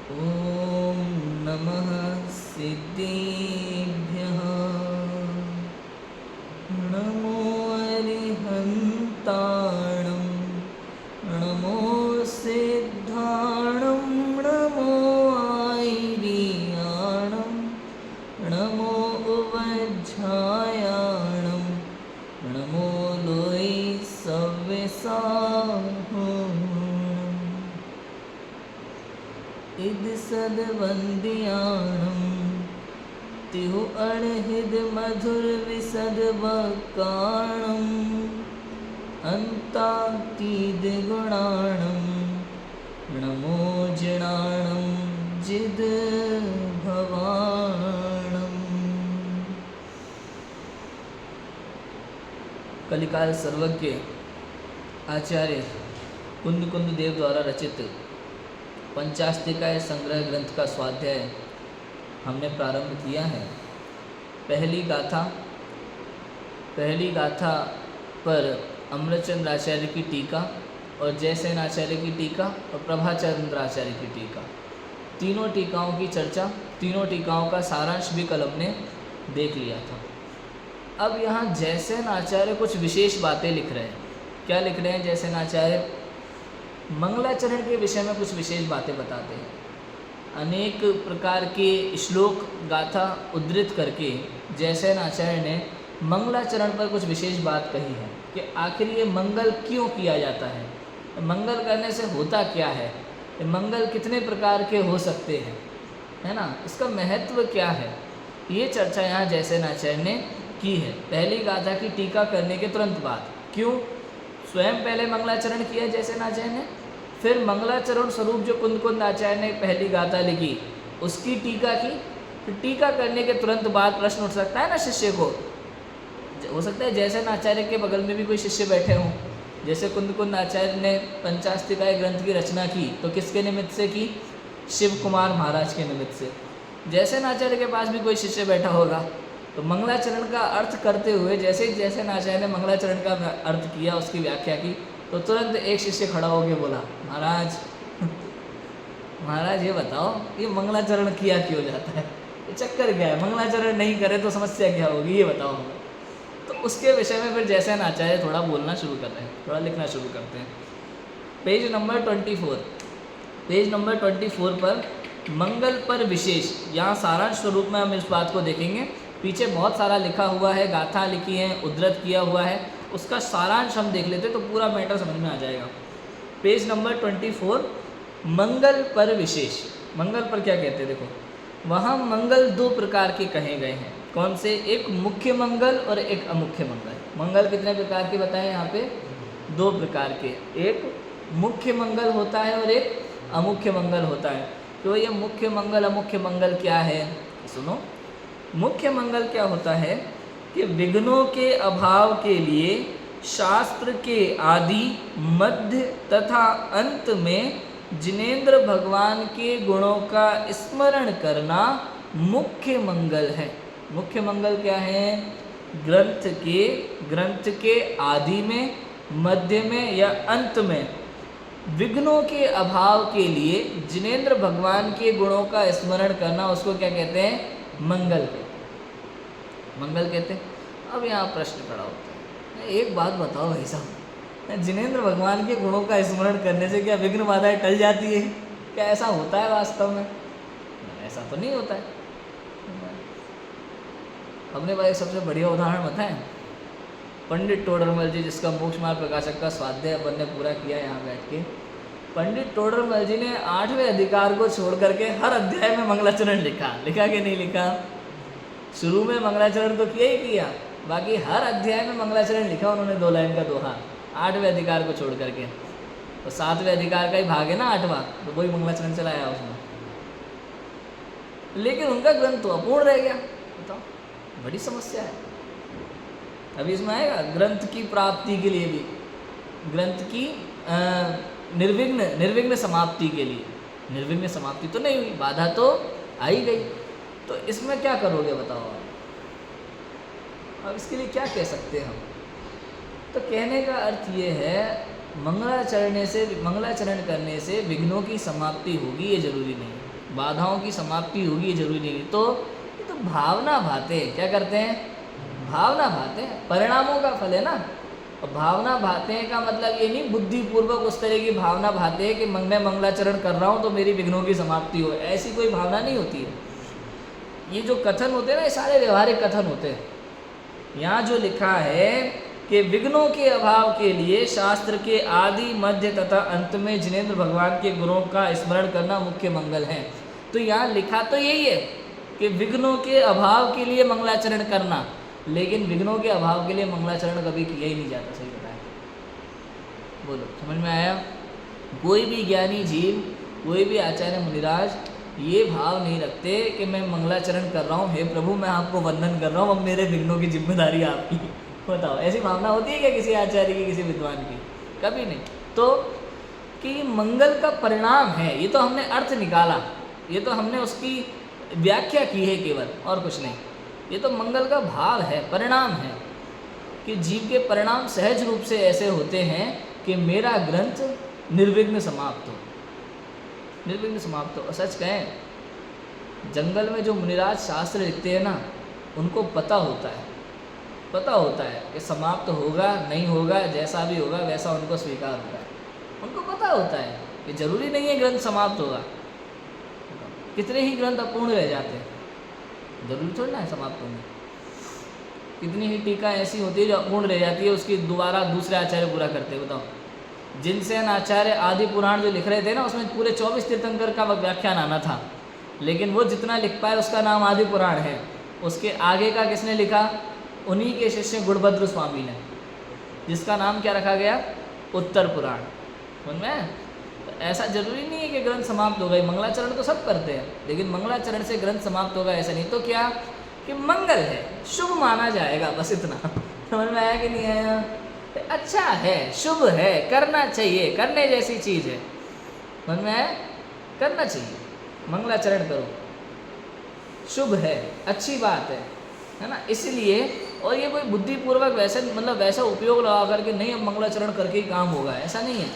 ॐ नमः सिद्धेभ्यः। नमो अरिहन्ताणं, नमो सिद्धाणं, नमो आयर्याणं, नमो उवज्झायाणं, नमो लोई सव्यसाहम्। इद सदवंदियाणं तिहु अणहिद मधुर विसद वकाणं, अंतातीद गुणाणं, नमो जिणाणं जिद भवाणं। कलिकाल सर्वज्ञ आचार्य कुंद कुंद देव द्वारा रचित पंचास्तिकाय संग्रह ग्रंथ का स्वाध्याय हमने प्रारंभ किया है। पहली गाथा पर अमृतचंद्र आचार्य की टीका और जयसेन आचार्य की टीका और प्रभाचंद्र आचार्य की टीका, तीनों टीकाओं की चर्चा, तीनों टीकाओं का सारांश भी कल हमने देख लिया था। अब यहाँ जयसेन आचार्य कुछ विशेष बातें लिख रहे हैं। क्या लिख रहे हैं जयसेन आचार्य? मंगलाचरण के विषय में कुछ विशेष बातें बताते हैं। अनेक प्रकार के श्लोक गाथा उद्धृत करके जयसेन आचार्य ने मंगलाचरण पर कुछ विशेष बात कही है कि आखिर ये मंगल क्यों किया जाता है, मंगल करने से होता क्या है, मंगल कितने प्रकार के हो सकते हैं, है ना, इसका महत्व क्या है, ये चर्चा यहाँ जयसेन आचार्य ने की है पहली गाथा की टीका करने के तुरंत बाद। क्यों? स्वयं पहले मंगलाचरण किया जयसेन आचार्य ने, फिर मंगलाचरण स्वरूप जो कुंद कुंद आचार्य ने पहली गाथा लिखी उसकी टीका की। फिर टीका करने के तुरंत बाद प्रश्न उठ सकता है ना शिष्य को, हो सकता है जयसेन आचार्य के बगल में भी कोई शिष्य बैठे हों। जैसे कुंद कुंद आचार्य ने पंचास्तिकाय ग्रंथ की रचना की तो किसके निमित्त से की? शिव कुमार महाराज के निमित्त से। जयसेन आचार्य के पास भी कोई शिष्य बैठा होगा तो मंगलाचरण का अर्थ करते हुए जैसे ही जयसेन आचार्य ने मंगलाचरण का अर्थ किया, उसकी व्याख्या की, तो तुरंत एक शिष्य खड़ा होकर बोला, महाराज ये बताओ ये मंगलाचरण किया क्यों जाता है, ये चक्कर क्या है, मंगलाचरण नहीं करे तो समस्या क्या होगी, ये बताओ हमें। तो उसके विषय में फिर जयसेन आचार्य थोड़ा बोलना शुरू कर रहे हैं, थोड़ा लिखना शुरू करते हैं। पेज नंबर 24 पर मंगल पर विशेष, यहाँ सारांश स्वरूप में हम इस बात को देखेंगे। पीछे बहुत सारा लिखा हुआ है, गाथा लिखी है, उद्धृत किया हुआ है, उसका सारांश हम देख लेते तो पूरा मैटर समझ में आ जाएगा। पेज नंबर 24, मंगल पर विशेष। मंगल पर क्या कहते हैं देखो, वहाँ मंगल दो प्रकार के कहे गए हैं। कौन से? एक मुख्य मंगल और एक अमुख्य मंगल। मंगल कितने प्रकार के बताएं यहाँ पे? दो प्रकार के, एक मुख्य मंगल होता है और एक अमुख्य मंगल होता है। तो ये मुख्य मंगल अमुख्य मंगल क्या है सुनो। मुख्य मंगल क्या होता है कि विघ्नों के अभाव के लिए शास्त्र के आदि, मध्य तथा अंत में जिनेंद्र भगवान के गुणों का स्मरण करना मुख्य मंगल है। मुख्य मंगल क्या है? ग्रंथ के आदि में, मध्य में या अंत में विघ्नों के अभाव के लिए जिनेंद्र भगवान के गुणों का स्मरण करना, उसको क्या कहते हैं? मंगल कहते हैं। अब यहाँ प्रश्न खड़ा होता है, एक बात बताओ भाई साहब, जिनेंद्र भगवान के गुणों का स्मरण करने से क्या विघ्न बाधाएं टल जाती है? क्या ऐसा होता है वास्तव में? ऐसा तो नहीं होता है। हमने भाई सबसे बढ़िया उदाहरण बताएं, पंडित टोडरमल जी, जिसका मोक्ष मार्ग प्रकाशक का स्वाध्याय अपन ने पूरा किया यहाँ बैठ के। पंडित टोडरमल जी ने 8वें अधिकार को छोड़ करके हर अध्याय में मंगलाचरण लिखा कि नहीं लिखा? शुरू में मंगलाचरण तो किया ही किया, बाकी हर अध्याय में मंगलाचरण लिखा उन्होंने, 2 लाइन का दोहा, 8वें अधिकार को छोड़ करके। तो 7वें अधिकार का ही भाग है ना 8वां, तो वही मंगलाचरण चलाया उसमें। लेकिन उनका ग्रंथ तो अपूर्ण रह गया। बताओ, बड़ी समस्या है। अभी इसमें आएगा ग्रंथ की प्राप्ति के लिए भी, ग्रंथ की निर्विघ्न समाप्ति के लिए। निर्विघ्न समाप्ति तो नहीं हुई, बाधा तो आ ही गई। तो इसमें क्या करोगे बताओ आप? अब इसके लिए क्या कह सकते हैं हम? तो कहने का अर्थ ये है, मंगलाचरण करने से विघ्नों की समाप्ति होगी ये जरूरी नहीं है। बाधाओं की समाप्ति होगी ये जरूरी नहीं। तो ये तो भावना भाते, क्या करते हैं, भावना भाते हैं, परिणामों का फल है ना। और भावना भाते हैं का मतलब ये नहीं बुद्धिपूर्वक उस तरह की भावना भाते हैं कि मैं मंगलाचरण कर रहा हूँ तो मेरी विघ्नों की समाप्ति हो, ऐसी कोई भावना नहीं होती है। ये जो कथन होते हैं ना, ये सारे व्यवहारिक कथन होते हैं। यहाँ जो लिखा है कि विघ्नों के अभाव के लिए शास्त्र के आदि मध्य तथा अंत में जिनेंद्र भगवान के गुणों का स्मरण करना मुख्य मंगल है, तो यहाँ लिखा तो यही है कि विघ्नों के अभाव के लिए मंगलाचरण करना, लेकिन विघ्नों के अभाव के लिए मंगलाचरण कभी किया ही नहीं जाता। सही बताया, बोलो समझ में आया। कोई भी ज्ञानी जीव, कोई भी आचार्य मुनिराज ये भाव नहीं रखते कि मैं मंगलाचरण कर रहा हूँ, हे प्रभु मैं आपको वंदन कर रहा हूँ, अब मेरे विघ्नों की जिम्मेदारी आपकी। बताओ ऐसी भावना होती है क्या किसी आचार्य की, किसी विद्वान की? कभी नहीं। तो कि मंगल का परिणाम है, ये तो हमने अर्थ निकाला, ये तो हमने उसकी व्याख्या की है केवल, और कुछ नहीं। ये तो मंगल का भाव है, परिणाम है कि जीव के परिणाम सहज रूप से ऐसे होते हैं कि मेरा ग्रंथ निर्विघ्न समाप्त हो, निर्विघ्न समाप्त हो। और सच कहें, जंगल में जो मुनिराज शास्त्र लिखते हैं ना, उनको पता होता है कि समाप्त होगा नहीं होगा, जैसा भी होगा वैसा उनको स्वीकार होता है। उनको पता होता है कि जरूरी नहीं है ग्रंथ समाप्त होगा। कितने ही ग्रंथ अपूर्ण रह जाते हैं, जरूरी थोड़ी ना है समाप्त होंगे। कितनी ही टीका ऐसी होती है जो अपूर्ण रह जाती है, उसकी दोबारा दूसरे आचार्य पूरा करते हैं। बताओ, जिनसेन आचार्य आदि पुराण जो लिख रहे थे ना, उसमें पूरे 24 तीर्थंकर का व्याख्यान आना था, लेकिन वो जितना लिख पाए उसका नाम आदि पुराण है। उसके आगे का किसने लिखा? उन्हीं के शिष्य गुणभद्र स्वामी ने, जिसका नाम क्या रखा गया? उत्तर पुराण। समझ में? तो ऐसा जरूरी नहीं है कि ग्रंथ समाप्त हो गए। मंगलाचरण तो सब करते हैं, लेकिन मंगलाचरण से ग्रंथ समाप्त होगा ऐसा नहीं। तो क्या कि मंगल है, शुभ माना जाएगा, बस इतना। समझ में आया कि नहीं आया? अच्छा है, शुभ है, करना चाहिए, करने जैसी चीज़ है। समझ में आया? करना चाहिए, मंगलाचरण करो, शुभ है, अच्छी बात है ना। इसलिए, और ये कोई बुद्धिपूर्वक वैसे मतलब वैसा उपयोग लगा करके नहीं अब मंगलाचरण करके ही काम होगा, ऐसा नहीं है।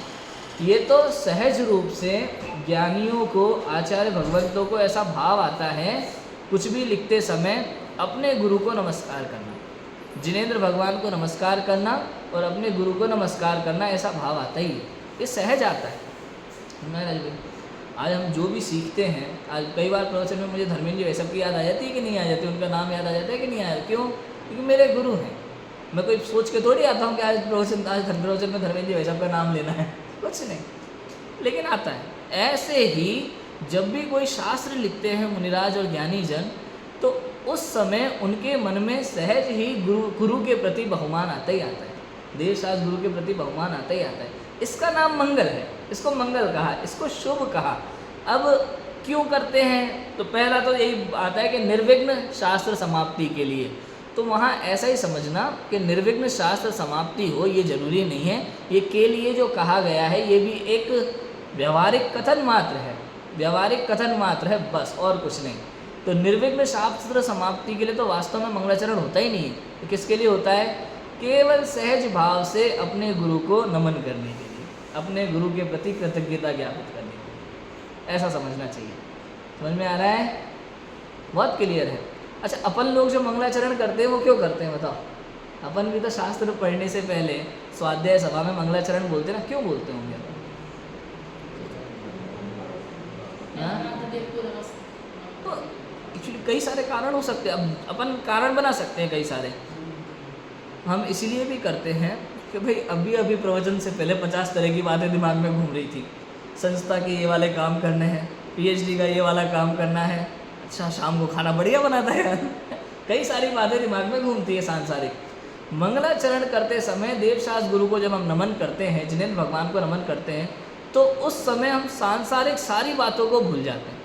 ये तो सहज रूप से ज्ञानियों को, आचार्य भगवंतों को ऐसा भाव आता है कुछ भी लिखते समय अपने गुरु को नमस्कार करना, जिनेंद्र भगवान को नमस्कार करना और अपने गुरु को नमस्कार करना, ऐसा भाव आता ही है, ये सहज आता है। मैं आज हम जो भी सीखते हैं, आज कई बार प्रवचन में मुझे धर्मेंद्र जी वैसा की याद आ जाती है कि नहीं आ जाती, उनका नाम याद आ जाता है कि नहीं आया? क्यों? क्योंकि मेरे गुरु हैं। मैं कोई सोच के थोड़ी आता हूँ कि आज प्रवचन में धर्मेंद्र जी वैसा का नाम लेना है, कुछ नहीं, लेकिन आता है। ऐसे ही जब भी कोई शास्त्र लिखते हैं मुनिराज और ज्ञानी जन, तो उस समय उनके मन में सहज ही गुरु के प्रति बहुमान आता ही आता है, देवशास्त्र गुरु के प्रति बहुमान आता ही आता है। इसका नाम मंगल है, इसको मंगल कहा, इसको शुभ कहा। अब क्यों करते हैं? तो पहला तो यही आता है कि निर्विघ्न शास्त्र समाप्ति के लिए। तो वहाँ ऐसा ही समझना कि निर्विघ्न शास्त्र समाप्ति हो ये जरूरी नहीं है। ये के लिए जो कहा गया है ये भी एक व्यवहारिक कथन मात्र है, व्यवहारिक कथन मात्र है, बस, और कुछ नहीं। तो निर्विघ्न शास्त्र समाप्ति के लिए तो वास्तव में मंगलाचरण होता ही नहीं है। तो किसके लिए होता है? केवल सहज भाव से अपने गुरु को नमन करने के लिए, अपने गुरु के प्रति कृतज्ञता ज्ञापित करने के लिए, ऐसा समझना चाहिए। समझ में आ रहा है? बहुत क्लियर है। अच्छा, अपन लोग जो मंगलाचरण करते हैं वो क्यों करते हैं बताओ? अपन भी तो शास्त्र पढ़ने से पहले स्वाध्याय सभा में मंगलाचरण बोलते ना, क्यों बोलते होंगे? तो एक्चुअली कई सारे कारण हो सकते हैं, अब अपन कारण बना सकते हैं कई सारे। हम इसलिए भी करते हैं कि भाई अभी अभी प्रवचन से पहले 50 तरह की बातें दिमाग में घूम रही थी। संस्था के ये वाले काम करने हैं, PhD का ये वाला काम करना है, अच्छा शाम को खाना बढ़िया बनाता है कई सारी बातें दिमाग में घूमती है सांसारिक। मंगलाचरण करते समय देवशास्त्र गुरु को जब हम नमन करते हैं, जिनेंद्र भगवान को नमन करते हैं, तो उस समय हम सांसारिक सारी बातों को भूल जाते हैं।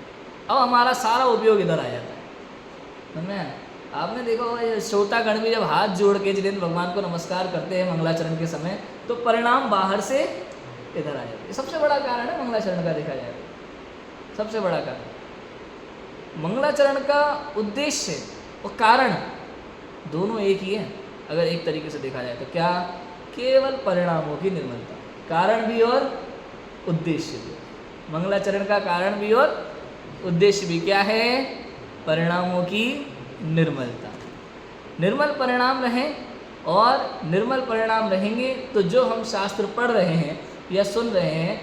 अब हमारा सारा उपयोग इधर आ जाता है। समझ में? आपने देखा होगा श्रोतागण भी जब हाथ जोड़ के जिनेंद्र भगवान को नमस्कार करते हैं मंगलाचरण के समय, तो परिणाम बाहर से इधर आ जाते हैं। सबसे बड़ा कारण है मंगलाचरण का, देखा जाए सबसे बड़ा कारण। मंगलाचरण का उद्देश्य और कारण दोनों एक ही है अगर एक तरीके से देखा जाए तो। क्या? केवल परिणामों की निर्मलता, कारण भी और उद्देश्य भी। मंगलाचरण का कारण भी और उद्देश्य भी क्या है? परिणामों की निर्मलता। निर्मल परिणाम रहें, और निर्मल परिणाम रहेंगे तो जो हम शास्त्र पढ़ रहे हैं या सुन रहे हैं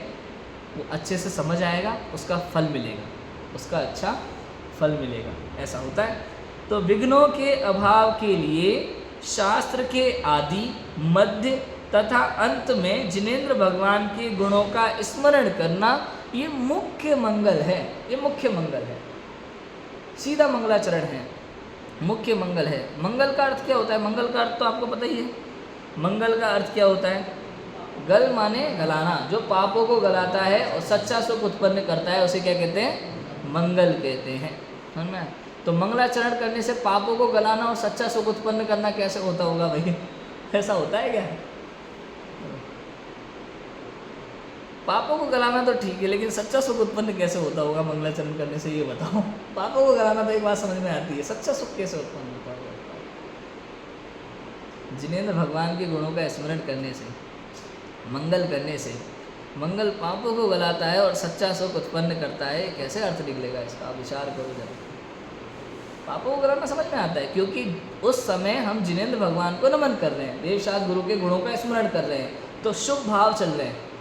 वो अच्छे से समझ आएगा, उसका फल मिलेगा, उसका अच्छा फल मिलेगा, ऐसा होता है। तो विघ्नों के अभाव के लिए शास्त्र के आदि, मध्य तथा अंत में जिनेंद्र भगवान के गुणों का स्मरण करना ये मुख्य मंगल है। ये मुख्य मंगल है, सीधा मंगलाचरण है, मुख्य मंगल है। मंगल का अर्थ क्या होता है? मंगल का अर्थ तो आपको पता ही है। मंगल का अर्थ क्या होता है? गल माने गलाना, जो पापों को गलाता है और सच्चा सुख उत्पन्न करता है उसे क्या कहते हैं? मंगल कहते हैं। समझ में? तो मंगलाचरण करने से पापों को गलाना और सच्चा सुख उत्पन्न करना कैसे होता होगा भाई? ऐसा होता है क्या? पापों को गलाना तो ठीक है, लेकिन सच्चा सुख उत्पन्न कैसे होता होगा मंगलाचरण करने से, ये बताओ। पापों को गलाना तो एक बात समझ में आती है, सच्चा सुख कैसे उत्पन्न होता होगा? जिनेंद्र भगवान के गुणों का स्मरण करने से, मंगल करने से, मंगल पापों को गलाता है और सच्चा सुख उत्पन्न करता है। कैसे अर्थ निकलेगा इसका? आप विचार करो जरा। पापों को गलाना समझ में आता है, क्योंकि उस समय हम जिनेंद्र भगवान को नमन कर रहे हैं, देवशास्त्र गुरु के गुणों का स्मरण कर रहे हैं, तो शुभ भाव चल रहे हैं,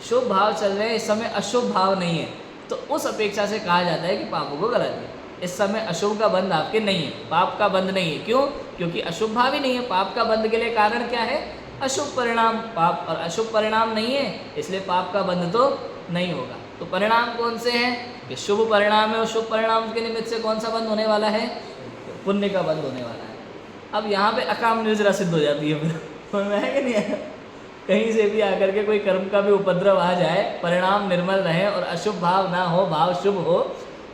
शुभ भाव चल रहे हैं। इस समय अशुभ भाव नहीं है, तो उस अपेक्षा से कहा जाता है कि पापों को गला दिया। इस समय अशुभ का बंध आपके नहीं है, पाप का बंध नहीं है। क्यों? क्योंकि अशुभ भाव ही नहीं है। पाप का बंध के लिए कारण क्या है? अशुभ परिणाम। पाप और अशुभ परिणाम नहीं है, इसलिए पाप का बंध तो नहीं होगा। तो परिणाम कौन से हैं? कि शुभ परिणाम है, और शुभ परिणाम के निमित्त से कौन सा बंध होने वाला है? पुण्य का बंध होने वाला है। अब यहाँ पे अकाम निर्जरा सिद्ध हो जाती है फिर, समझ में है कि नहीं है? कहीं से भी आकर के कोई कर्म का भी उपद्रव आ जाए, परिणाम निर्मल रहे और अशुभ भाव ना हो, भाव शुभ हो,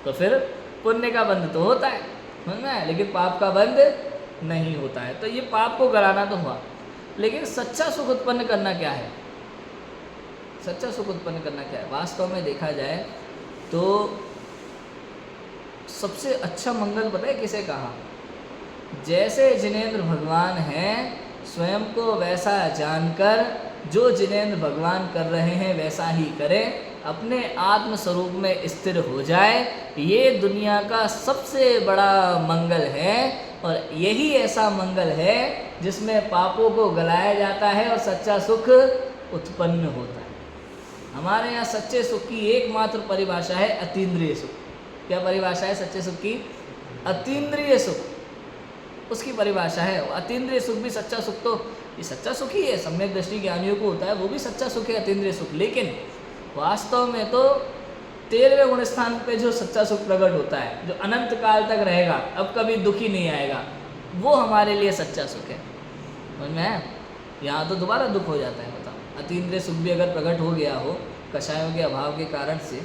तो फिर पुण्य का बंध तो होता है, समझ में है? लेकिन पाप का बंध नहीं होता है। तो ये पाप को गलाना तो हुआ, लेकिन सच्चा सुख उत्पन्न करना क्या है? सच्चा सुख उत्पन्न करना क्या है? वास्तव में देखा जाए तो सबसे अच्छा मंगल पता है किसे कहा? जैसे जिनेंद्र भगवान हैं, स्वयं को वैसा जानकर जो जिनेंद्र भगवान कर रहे हैं वैसा ही करें, अपने आत्म स्वरूप में स्थिर हो जाए। ये दुनिया का सबसे बड़ा मंगल है, और यही ऐसा मंगल है जिसमें पापों को गलाया जाता है और सच्चा सुख उत्पन्न होता है। हमारे यहाँ सच्चे सुख की एकमात्र परिभाषा है अतीन्द्रिय सुख। क्या परिभाषा है सच्चे सुख की? अतीन्द्रिय सुख, उसकी परिभाषा है। अतीन्द्रिय सुख भी सच्चा सुख, तो ये सच्चा सुख ही है, सम्यक दृष्टि ज्ञानियों को होता है, वो भी सच्चा सुख है, अतीन्द्रिय सुख। लेकिन वास्तव में तो 13वें गुण स्थान पे जो सच्चा सुख प्रकट होता है, जो अनंत काल तक रहेगा, अब कभी दुखी नहीं आएगा, वो हमारे लिए सच्चा सुख है। समझ में है? यहाँ तो दोबारा दुख हो जाता है। बताओ, अतीन्द्रिय सुख भी अगर प्रकट हो गया हो कषायों के अभाव के कारण से,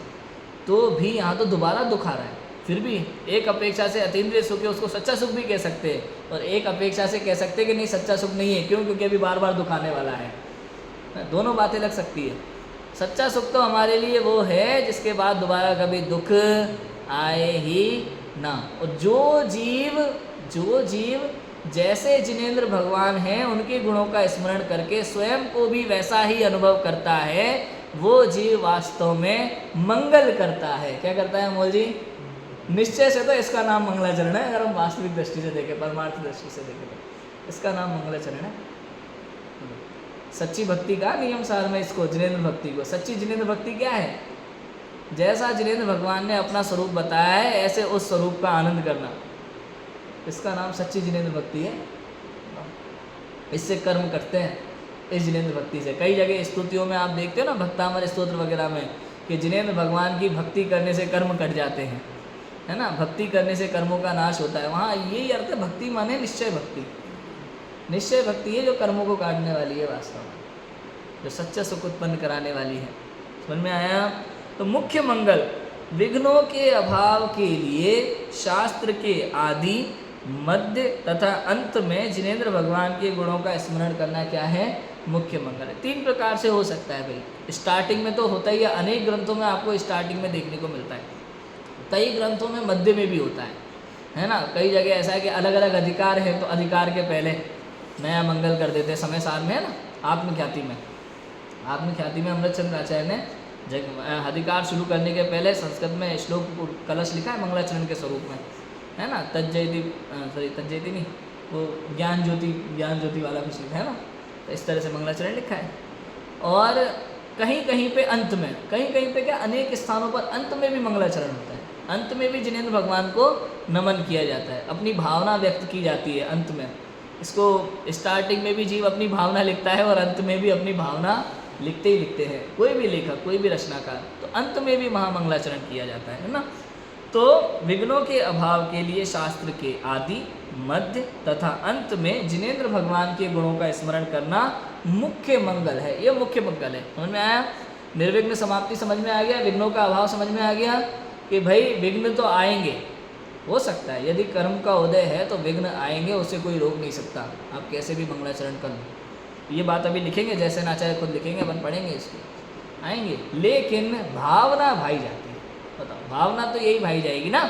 तो भी यहाँ तो दोबारा दुख आ रहा है। फिर भी एक अपेक्षा से अतीन्द्रिय सुख है, उसको सच्चा सुख भी कह सकते हैं, और एक अपेक्षा से कह सकते हैं कि नहीं सच्चा सुख नहीं है। क्यों? क्योंकि अभी बार बार दुख आने वाला है। दोनों बातें लग सकती है। सच्चा सुख तो हमारे लिए वो है जिसके बाद दोबारा कभी दुख आए ही ना। और जो जीव जैसे जिनेंद्र भगवान हैं, उनके गुणों का स्मरण करके स्वयं को भी वैसा ही अनुभव करता है, वो जीव वास्तव में मंगल करता है। क्या करता है अमोल जी? निश्चय से तो इसका नाम मंगलाचरण है। अगर हम वास्तविक दृष्टि से देखें, परमार्थ दृष्टि से देखें, तो इसका नाम मंगलाचरण है। सच्ची भक्ति का नियम सार में इसको, जिनेंद्र भक्ति को, सच्ची जिनेंद्र भक्ति क्या है? जैसा जिनेंद्र भगवान ने अपना स्वरूप बताया है, ऐसे उस स्वरूप का आनंद करना, इसका नाम सच्ची जिनेंद्र भक्ति है। इससे कर्म करते हैं, इस जिनेंद्र भक्ति से। कई जगह स्तुतियों में आप देखते हो ना, भक्तामर स्तोत्र वगैरह में, कि जिनेंद्र भगवान की भक्ति करने से कर्म कट जाते हैं, है ना, भक्ति करने से कर्मों का नाश होता है। वहाँ यही अर्थ है, भक्ति माने निश्चय भक्ति। निश्चय भक्ति है जो कर्मों को काटने वाली है, वास्तव में जो सच्चा सुख उत्पन्न कराने वाली है। समझ में आया? तो मुख्य मंगल विघ्नों के अभाव के लिए शास्त्र के आदि, मध्य तथा अंत में जिनेंद्र भगवान के गुणों का स्मरण करना क्या है? मुख्य मंगल है। 3 प्रकार से हो सकता है भाई। स्टार्टिंग में तो होता ही है, अनेक ग्रंथों में आपको स्टार्टिंग में देखने को मिलता है, कई ग्रंथों में मध्य में भी होता है ना। कई जगह ऐसा है कि अलग अलग अधिकार है, तो अधिकार के पहले नया मंगल कर देते हैं। समय सार में है ना, आत्मख्याति में अमृतचंद्र आचार्य ने अधिकार शुरू करने के पहले संस्कृत में श्लोक कलश लिखा है मंगलाचरण के स्वरूप में, है ना, तज्जयति नहीं, वो ज्ञान ज्योति वाला कुछ लिखा है ना, तो इस तरह से मंगलाचरण लिखा है। और कहीं कहीं पे अंत में, कहीं कहीं पे क्या, अनेक स्थानों पर अंत में भी मंगलाचरण होता है। अंत में भी जिनेंद्र भगवान को नमन किया जाता है, अपनी भावना व्यक्त की जाती है अंत में। इसको स्टार्टिंग में भी जीव अपनी भावना लिखता है और अंत में भी अपनी भावना लिखते ही लिखते हैं, कोई भी लेखक, कोई भी रचनाकार, तो अंत में भी महामंगलाचरण किया जाता है ना। तो विघ्नों के अभाव के लिए शास्त्र के आदि, मध्य तथा अंत में जिनेंद्र भगवान के गुणों का स्मरण करना मुख्य मंगल है। ये मुख्य मंगल है। समझ में आया? निर्विघ्न समाप्ति समझ में आ गया, विघ्नों का अभाव समझ में आ गया कि भाई विघ्न तो आएंगे, हो सकता है यदि कर्म का उदय है तो विघ्न आएंगे, उसे कोई रोक नहीं सकता। आप कैसे भी मंगलाचरण कर लो, ये बात अभी लिखेंगे, जैसे नाचार्य खुद लिखेंगे, अपन पढ़ेंगे इसको, आएंगे, लेकिन भावना भाई जाती है। बताओ, भावना तो यही भाई जाएगी ना,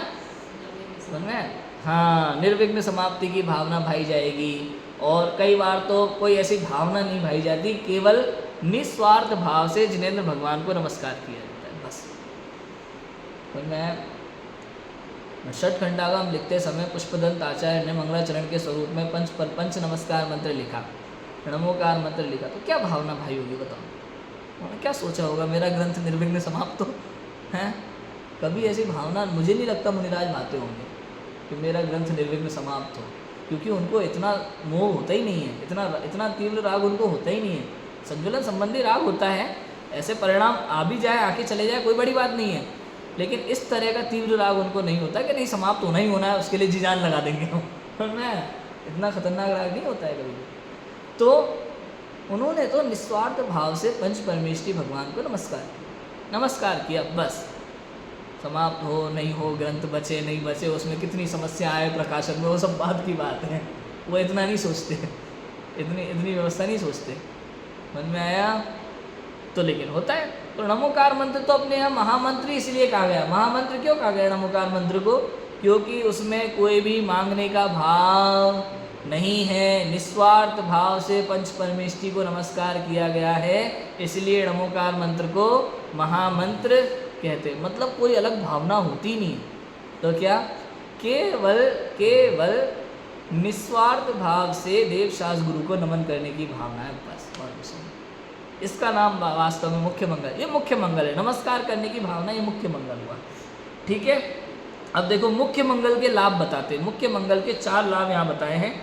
समझ में? हाँ, निर्विघ्न समाप्ति की भावना भाई जाएगी। और कई बार तो कोई ऐसी भावना नहीं भाई जाती, केवल निस्वार्थ भाव से जिनेंद्र भगवान को नमस्कार किया जाता है, बस। तो मैं षट खंडागम लिखते समय पुष्पदंत आचार्य ने मंगलाचरण के स्वरूप में पंच नमस्कार मंत्र लिखा, नमोकार मंत्र लिखा, तो क्या भावना भाई होगी बताओ? उन्होंने क्या सोचा होगा, मेरा ग्रंथ निर्विघ्न समाप्त हो, हैं? कभी ऐसी भावना मुझे नहीं लगता मुनिराज भाते होंगे कि मेरा ग्रंथ निर्विघ्न समाप्त हो, क्योंकि उनको इतना मोह होता ही नहीं है, इतना तीव्र राग उनको होता ही नहीं है। संजुलन संबंधी राग होता है, ऐसे परिणाम आ भी जाए, आके चले जाए, कोई बड़ी बात नहीं है, लेकिन इस तरह का तीव्र राग उनको नहीं होता कि नहीं समाप्त होना ही होना है, उसके लिए जी जान लगा देंगे हम, इतना खतरनाक राग नहीं होता है कभी। तो उन्होंने तो निस्वार्थ भाव से पंच परमेष्ठी भगवान को नमस्कार किया, बस। समाप्त हो नहीं हो, ग्रंथ बचे नहीं बचे, उसमें कितनी समस्या आए प्रकाशन में, वो सब बात की बात है, वो इतना नहीं सोचते, इतनी व्यवस्था नहीं सोचते। मन में आया? तो लेकिन होता है। तो नमोकार मंत्र तो अपने यहाँ महामंत्र इसलिए कहा गया। महामंत्र क्यों कहा गया नमोकार मंत्र को? क्योंकि उसमें कोई भी मांगने का भाव नहीं है, निस्वार्थ भाव से पंच परमेष्ठी को नमस्कार किया गया है, इसलिए नमोकार मंत्र को महामंत्र कहते। मतलब कोई अलग भावना होती नहीं, तो क्या केवल निस्वार्थ भाव से देवशास गुरु को नमन करने की भावना है, बस। और इसका नाम वास्तव में मुख्य मंगल, ये मुख्य मंगल है, नमस्कार करने की भावना, ये मुख्य मंगल हुआ। ठीक है, अब देखो मुख्य मंगल के लाभ बताते हैं। मुख्य मंगल के 4 लाभ यहाँ बताए हैं।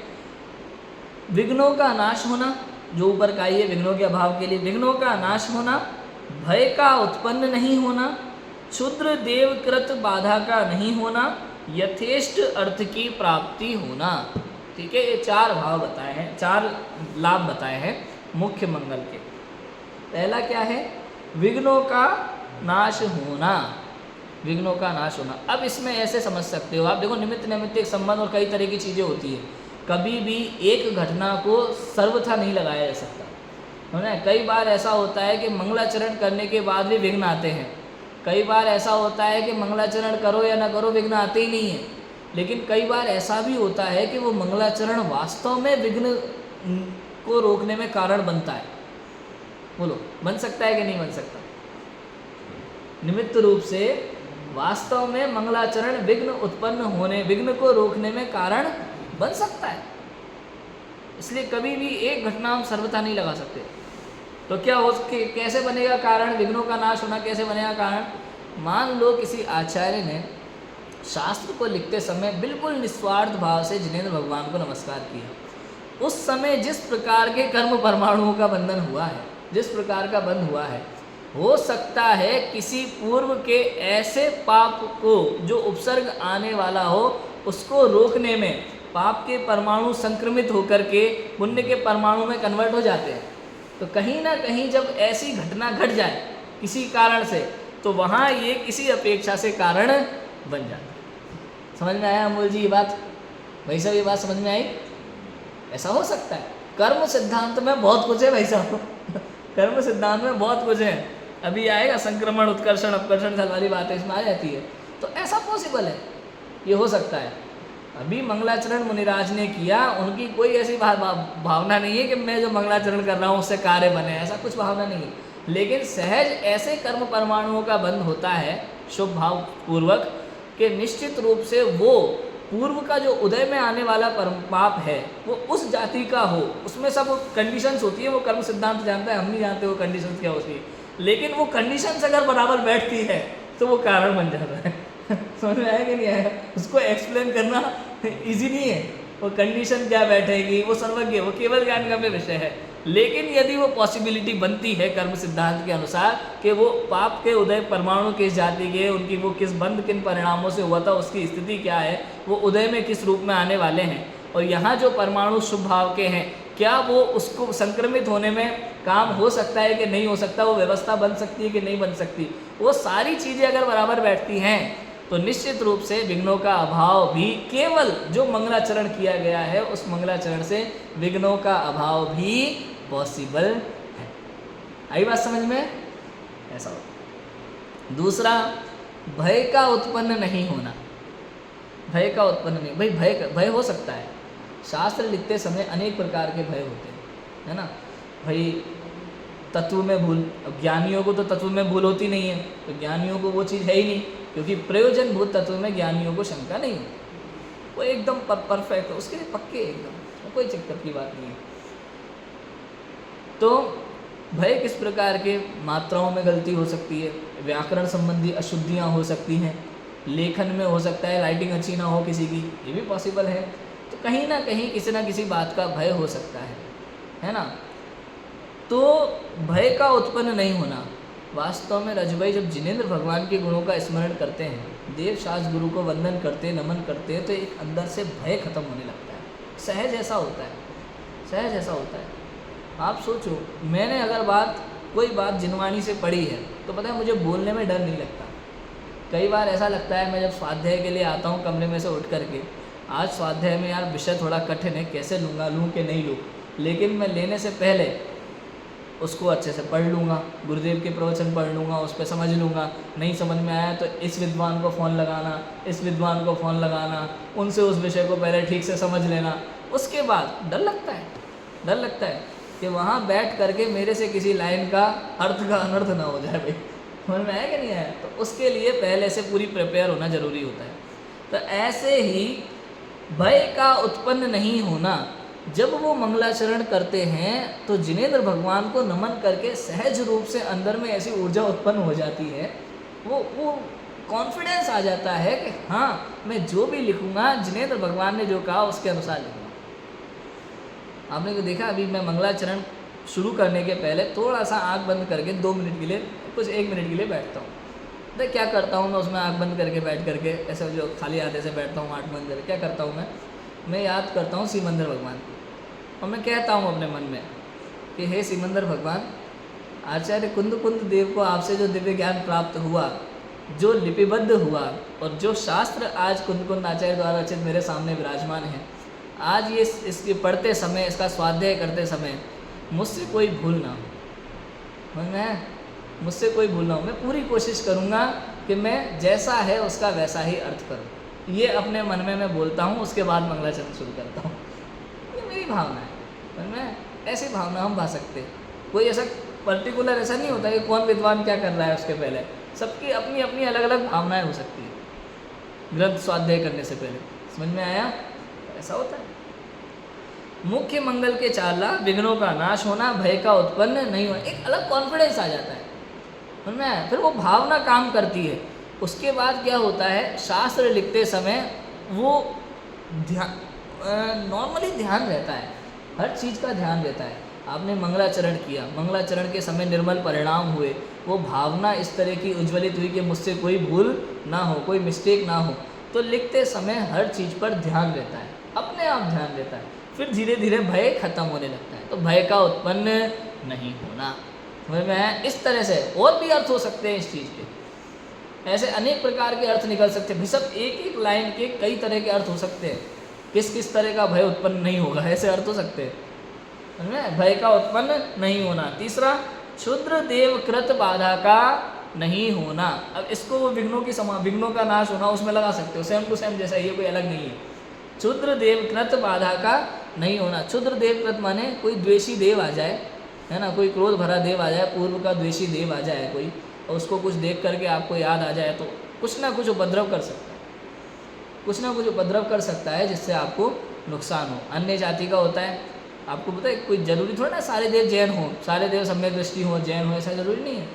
विघ्नों का नाश होना, जो ऊपर का ही है, विघ्नों के अभाव के लिए विघ्नों का नाश होना, भय का उत्पन्न नहीं होना, क्षुद्र देवकृत बाधा का नहीं होना, यथेष्ट अर्थ की प्राप्ति होना। ठीक है, ये 4 भाव बताए हैं, 4 लाभ बताए हैं मुख्य मंगल के। पहला क्या है? विघ्नों का नाश होना, विघ्नों का नाश होना। अब इसमें ऐसे समझ सकते हो आप, देखो निमित्त नैमित्तिक संबंध और कई तरह की चीज़ें होती है, कभी भी एक घटना को सर्वथा नहीं लगाया जा सकता, है ना। कई बार ऐसा होता है कि मंगलाचरण करने के बाद भी विघ्न आते हैं, कई बार ऐसा होता है कि मंगलाचरण करो या ना करो विघ्न आते ही नहीं है, लेकिन कई बार ऐसा भी होता है कि वो मंगलाचरण वास्तव में विघ्न को रोकने में कारण बनता है। बोलो, बन सकता है कि नहीं बन सकता? निमित्त रूप से वास्तव में मंगलाचरण विघ्न उत्पन्न होने, विघ्न को रोकने में कारण बन सकता है, इसलिए कभी भी एक घटना हम सर्वथा नहीं लगा सकते। तो क्या हो, कैसे बनेगा कारण? विघ्नों का नाश होना कैसे बनेगा कारण? मान लो किसी आचार्य ने शास्त्र को लिखते समय बिल्कुल निस्वार्थ भाव से जिनेंद्र भगवान को नमस्कार किया, उस समय जिस प्रकार के कर्म परमाणुओं का बंधन हुआ है, जिस प्रकार का बंध हुआ है, हो सकता है किसी पूर्व के ऐसे पाप को जो उपसर्ग आने वाला हो, उसको रोकने में पाप के परमाणु संक्रमित होकर के पुण्य के परमाणु में कन्वर्ट हो जाते हैं। तो कहीं ना कहीं जब ऐसी घटना घट जाए किसी कारण से, तो वहाँ ये किसी अपेक्षा से कारण बन जाता है। समझ में आया अमूल जी ये बात? भाई साहब ये बात समझ में आई? ऐसा हो सकता है। कर्म सिद्धांत में बहुत कुछ है भाई साहब, कर्म सिद्धांत में बहुत कुछ है, अभी आएगा संक्रमण उत्कर्षण अपकर्षण वाली बातें इसमें आ जाती है। तो ऐसा पॉसिबल है, ये हो सकता है। अभी मंगलाचरण मुनिराज ने किया, उनकी कोई ऐसी भावना नहीं है कि मैं जो मंगलाचरण कर रहा हूँ उससे कार्य बने, ऐसा कुछ भावना नहीं है, लेकिन सहज ऐसे कर्म परमाणुओं का बंध होता है शुभ भाव पूर्वक कि निश्चित रूप से वो पूर्व का जो उदय में आने वाला पाप है वो उस जाति का हो। उसमें सब कंडीशंस होती है, वो कर्म सिद्धांत जानता है, हम नहीं जानते वो कंडीशंस क्या होती है, लेकिन वो कंडीशंस अगर बराबर बैठती है तो वो कारण बन जाता है। समझ में आया कि नहीं आया? उसको एक्सप्लेन करना इजी नहीं है, वो कंडीशन क्या बैठेगी वो सर्वज्ञ, वो केवल ज्ञान का विषय है। लेकिन यदि वो पॉसिबिलिटी बनती है कर्म सिद्धांत के अनुसार कि वो पाप के उदय परमाणु किस जाति के, उनकी वो किस बंध किन परिणामों से हुआ था, उसकी स्थिति क्या है, वो उदय में किस रूप में आने वाले हैं, और यहाँ जो परमाणु शुभ भाव के हैं क्या वो उसको संक्रमित होने में काम हो सकता है कि नहीं हो सकता, वो व्यवस्था बन सकती है कि नहीं बन सकती, वो सारी चीज़ें अगर बराबर बैठती हैं तो निश्चित रूप से विघ्नों का अभाव भी, केवल जो मंगलाचरण किया गया है उस मंगलाचरण से विघ्नों का अभाव भी पॉसिबल है। आई बात समझ में? ऐसा होता। दूसरा, भय का उत्पन्न नहीं होना। भय का उत्पन्न नहीं, भाई भय हो सकता है। शास्त्र लिखते समय अनेक प्रकार के भय होते हैं, है ना भाई। तत्व में भूल, अब ज्ञानियों को तो तत्व में भूल होती नहीं है, तो ज्ञानियों को वो चीज़ है ही नहीं, क्योंकि प्रयोजन भूत तत्व में ज्ञानियों को शंका नहीं होती, वो एकदम परफेक्ट, उसके लिए पक्के एकदम, कोई चक्कर की बात नहीं है। तो भय किस प्रकार के, मात्राओं में गलती हो सकती है, व्याकरण संबंधी अशुद्धियाँ हो सकती हैं, लेखन में हो सकता है राइटिंग अच्छी ना हो किसी की, ये भी पॉसिबल है। तो कहीं ना कहीं किसी ना किसी बात का भय हो सकता है ना। तो भय का उत्पन्न नहीं होना, वास्तव में रजभाई जब जिनेंद्र भगवान के गुणों का स्मरण करते हैं, देव शास्त्र गुरु को वंदन करते हैं, नमन करते हैं, तो एक अंदर से भय खत्म होने लगता है। सहज ऐसा होता है, सहज ऐसा होता है। आप सोचो, मैंने अगर कोई बात जिनवाणी से पढ़ी है तो पता है मुझे बोलने में डर नहीं लगता। कई बार ऐसा लगता है, मैं जब स्वाध्याय के लिए आता हूँ कमरे में से उठ करके, आज स्वाध्याय में यार विषय थोड़ा कठिन है, कैसे लूँ कि नहीं लूँ, लेकिन मैं लेने से पहले उसको अच्छे से पढ़ लूँगा, गुरुदेव के प्रवचन पढ़ लूँगा, उस पर समझ लूँगा। नहीं समझ में आया तो इस विद्वान को फ़ोन लगाना, इस विद्वान को फ़ोन लगाना, उनसे उस विषय को पहले ठीक से समझ लेना। उसके बाद डर लगता है कि वहाँ बैठ करके मेरे से किसी लाइन का अर्थ का अनर्थ ना हो जाए भाई, समझ में आया कि नहीं आया। तो उसके लिए पहले से पूरी प्रिपेयर होना ज़रूरी होता है। तो ऐसे ही भय का उत्पन्न नहीं होना, जब वो मंगलाचरण करते हैं तो जिनेंद्र भगवान को नमन करके सहज रूप से अंदर में ऐसी ऊर्जा उत्पन्न हो जाती है, वो कॉन्फिडेंस आ जाता है कि हाँ मैं जो भी लिखूँगा जिनेंद्र भगवान ने जो कहा उसके अनुसार लिखूँगा। आपने को देखा, अभी मैं मंगलाचरण शुरू करने के पहले थोड़ा सा आँख बंद करके 2 मिनट के लिए, कुछ 1 मिनट के लिए बैठता हूँ। तो क्या करता हूँ मैं, उसमें आँख बंद करके बैठ करके ऐसे जो खाली हाथे से बैठता हूँ, आँख बंद करके क्या करता हूँ मैं याद करता हूँ सिमंदर भगवान को, और मैं कहता हूँ अपने मन में कि हे सिमंदर भगवान, आचार्य कुंद देव को आपसे जो दिव्य ज्ञान प्राप्त हुआ, जो लिपिबद्ध हुआ, और जो शास्त्र आज कुंद आचार्य द्वारा रचित मेरे सामने विराजमान है, आज ये इसके पढ़ते समय, इसका स्वाध्याय करते समय मुझसे कोई भूल ना हो, मुझसे कोई भूल ना हो। मैं पूरी कोशिश करूँगा कि मैं जैसा है उसका वैसा ही अर्थ करूँ। ये अपने मन में मैं बोलता हूँ, उसके बाद मंगलाचरण शुरू करता हूँ। ये मेरी भावना है, मैं ऐसी भावना हम भा सकते। कोई ऐसा पर्टिकुलर ऐसा नहीं होता कि कौन विद्वान क्या कर रहा है उसके पहले, सबकी अपनी अपनी अलग अलग भावनाएं हो सकती है ग्रंथ स्वाध्याय करने से पहले। समझ में आया? ऐसा होता है। मुख्य मंगल के चाला, विघ्नों का नाश होना, भय का उत्पन्न नहीं होना, एक अलग कॉन्फिडेंस आ जाता है। समझ में आया? फिर वो भावना काम करती है। उसके बाद क्या होता है, शास्त्र लिखते समय वो नॉर्मली ध्यान रहता है, हर चीज़ का ध्यान रहता है। आपने मंगलाचरण किया, मंगलाचरण के समय निर्मल परिणाम हुए, वो भावना इस तरह की उज्ज्वलित हुई कि मुझसे कोई भूल ना हो, कोई मिस्टेक ना हो, तो लिखते समय हर चीज़ पर ध्यान रहता है, अपने आप ध्यान रहता है। फिर धीरे धीरे भय खत्म होने लगता है। तो भय का उत्पन्न नहीं होना, समझ में आया? इस तरह से और भी अर्थ हो सकते हैं इस चीज़ के, ऐसे अनेक प्रकार के अर्थ निकल सकते हैं। सब एक एक लाइन के कई तरह के अर्थ हो सकते हैं। किस किस तरह का भय उत्पन्न नहीं होगा, ऐसे अर्थ हो सकते हैं। समझ में? भय का उत्पन्न नहीं होना। तीसरा, क्षुद्र देवकृत बाधा का नहीं होना। अब इसको वो विघ्नों का नाश होना उसमें लगा सकते हो, सेम टू सेम जैसा, ये कोई अलग नहीं है। क्षुद्र देवकृत बाधा का नहीं होना। क्षुद्र देवकृत माने कोई द्वेषी देव आ जाए, है ना, कोई क्रोध भरा देव आ जाए, पूर्व का द्वेषी देव आ जाए कोई, और उसको कुछ देख करके आपको याद आ जाए तो कुछ ना कुछ उपद्रव कर सकता है, कुछ ना कुछ उपद्रव कर सकता है जिससे आपको नुकसान हो। अन्य जाति का होता है, आपको पता है, कोई ज़रूरी थोड़ा ना सारे देव जैन हों, सारे देव सम्यक दृष्टि हों, जैन हो, ऐसा ज़रूरी नहीं है।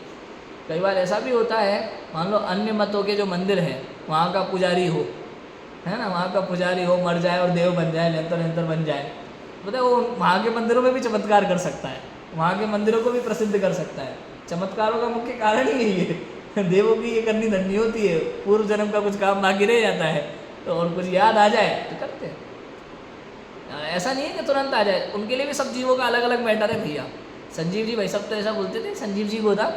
कई बार ऐसा भी होता है, मान लो अन्य मतों के जो मंदिर हैं वहाँ का पुजारी हो, है ना, वहाँ का पुजारी हो, मर जाए और देव बन जाए, निरंतर बन जाए, पता है वो वहाँ के मंदिरों में भी चमत्कार कर सकता है, वहाँ के मंदिरों को भी प्रसिद्ध कर सकता है। चमत्कारों का मुख्य कारण ही यही है, देवों की ये करनी धन्य होती है, पूर्व जन्म का कुछ काम बाकी रह जाता है तो और कुछ याद आ जाए तो करते हैं। ऐसा नहीं है कि तुरंत आ जाए, उनके लिए भी सब जीवों का अलग अलग मैटर है भैया। संजीव जी भाई सब तो ऐसा बोलते थे, संजीव जी को था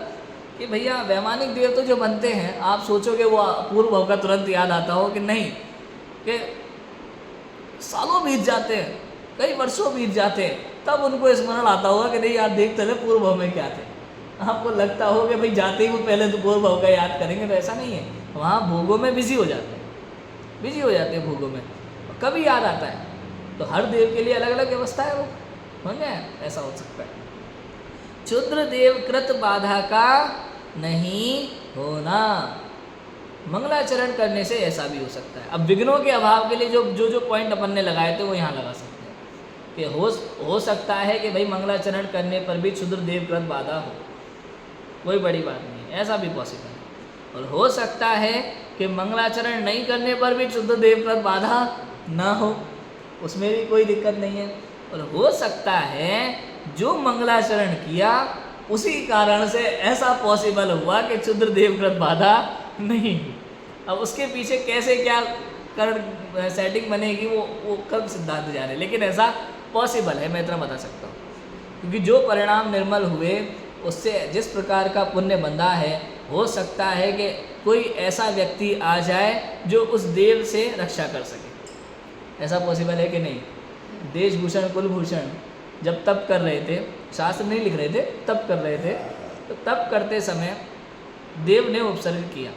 कि भैया वैमानिक देव तो जो बनते हैं, आप सोचोगे वो पूर्व भाव का तुरंत याद आता हो कि नहीं, कि सालों बीत जाते हैं, कई वर्षों बीत जाते हैं, तब उनको स्मरण आता होगा कि नहीं यार देखते थे पूर्व भाव में क्या थे। आपको लगता हो कि भाई जाते ही वो पहले तो पूर्व भाव का याद करेंगे, तो ऐसा नहीं है, वहाँ भोगों में बिजी हो जाते हैं, बिजी हो जाते हैं भोगों में, कभी याद आता है। तो हर देव के लिए अलग अलग व्यवस्था है, वो समझ में, ऐसा हो सकता है। क्षुद्र देव कृत बाधा का नहीं होना, मंगलाचरण करने से ऐसा भी हो सकता है। अब विघ्नों के अभाव के लिए जो पॉइंट अपन ने लगाए थे वो यहाँ लगा सकते हैं कि हो सकता है कि भाई मंगलाचरण करने पर भी क्षुद्र देवकृत बाधा हो, कोई बड़ी बात नहीं है, ऐसा भी पॉसिबल है। और हो सकता है कि मंगलाचरण नहीं करने पर भी क्षुद्र देवकृत बाधा ना हो, उसमें भी कोई दिक्कत नहीं है। और हो सकता है जो मंगलाचरण किया उसी कारण से ऐसा पॉसिबल हुआ कि क्षुद्र देवकृत बाधा नहीं। अब उसके पीछे कैसे क्या कर सेटिंग बनेगी वो कब सिद्धांत जा रहे, लेकिन ऐसा पॉसिबल है, मैं इतना बता सकता हूँ। क्योंकि जो परिणाम निर्मल हुए उससे जिस प्रकार का पुण्य बंधा है, हो सकता है कि कोई ऐसा व्यक्ति आ जाए जो उस देव से रक्षा कर सके। ऐसा पॉसिबल है कि नहीं? देशभूषण कुलभूषण जब तप कर रहे थे, शास्त्र नहीं लिख रहे थे, तप कर रहे थे, तो तप करते समय देव ने उपसर्ग किया,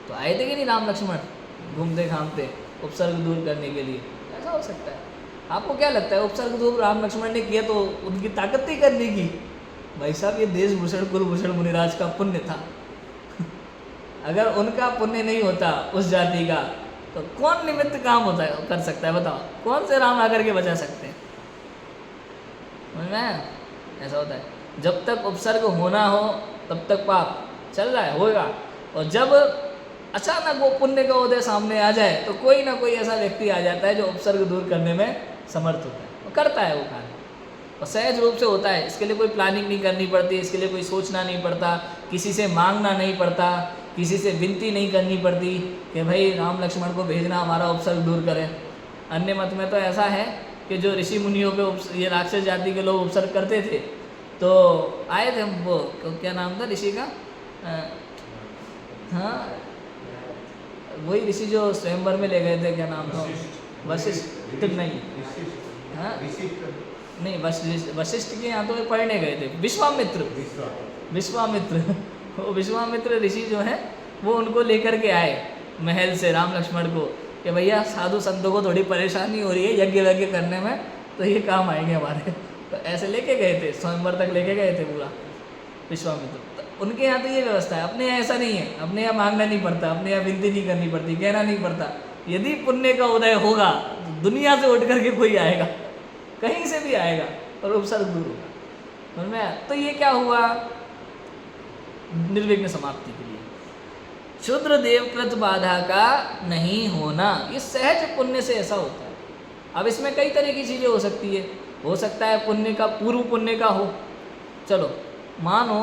तो आए थे कि नहीं राम लक्ष्मण घूमते घामते उपसर्ग दूर करने के लिए? ऐसा हो सकता है। आपको क्या लगता है उपसर्ग दूर राम लक्ष्मण ने किया तो उनकी ताकत थी करने की? भाई साहब ये देशभूषण कुलभूषण मुनिराज का पुण्य था। अगर उनका पुण्य नहीं होता उस जाति का, तो कौन निमित्त काम होता है, कर सकता है बताओ? कौन से राम आकर के बचा सकते हैं? समझ में? ऐसा होता है। जब तक उपसर्ग होना हो तब तक पाप चल रहा है, होगा, और जब अचानक वो पुण्य का उदय सामने आ जाए तो कोई ना कोई ऐसा व्यक्ति आ जाता है जो उपसर्ग दूर करने में समर्थ होता है, वो करता है वो कार्य, और सहज रूप से होता है। इसके लिए कोई प्लानिंग नहीं करनी पड़ती, इसके लिए कोई सोचना नहीं पड़ता, किसी से मांगना नहीं पड़ता, किसी से विनती नहीं करनी पड़ती कि भाई राम लक्ष्मण को भेजना हमारा उपसर्ग दूर करें। अन्य मत में तो ऐसा है कि जो ऋषि मुनियों पे ये राक्षस जाति के लोग उपसर्ग करते थे, तो आए थे वो, क्या नाम था ऋषि का? हाँ, वही ऋषि जो स्वयंवर में ले गए थे, क्या नाम था? वशिष्ठ नहीं, हाँ नहीं, वशिष्ठ के यहाँ तो पढ़ने गए थे, विश्वामित्र। वो विश्वामित्र ऋषि जो है वो उनको लेकर के आए महल से राम लक्ष्मण को कि भैया साधु संतों को थोड़ी परेशानी हो रही है यज्ञ वज्ञ करने में, तो ये काम आएंगे हमारे। तो ऐसे लेके गए थे, स्वयंवर तक लेके गए थे पूरा विश्वामित्र। तो उनके यहाँ तो ये व्यवस्था है, अपने यहाँ ऐसा नहीं है, अपने यहाँ मांगना नहीं पड़ता, अपने यहाँ विनती नहीं करनी पड़ती, कहना नहीं पड़ता। यदि पुण्य का उदय होगा दुनिया से उठ करके कोई आएगा, कहीं से भी आएगा और उपसर्ग दूर होगा। समझ में? तो ये क्या हुआ? निर्विघ्न समाप्ति के लिए क्षुद्र देवकृत बाधा का नहीं होना, ये सहज पुण्य से ऐसा होता है। अब इसमें कई तरह की चीज़ें हो सकती है। हो सकता है पुण्य का पूर्व पुण्य का हो, चलो मानो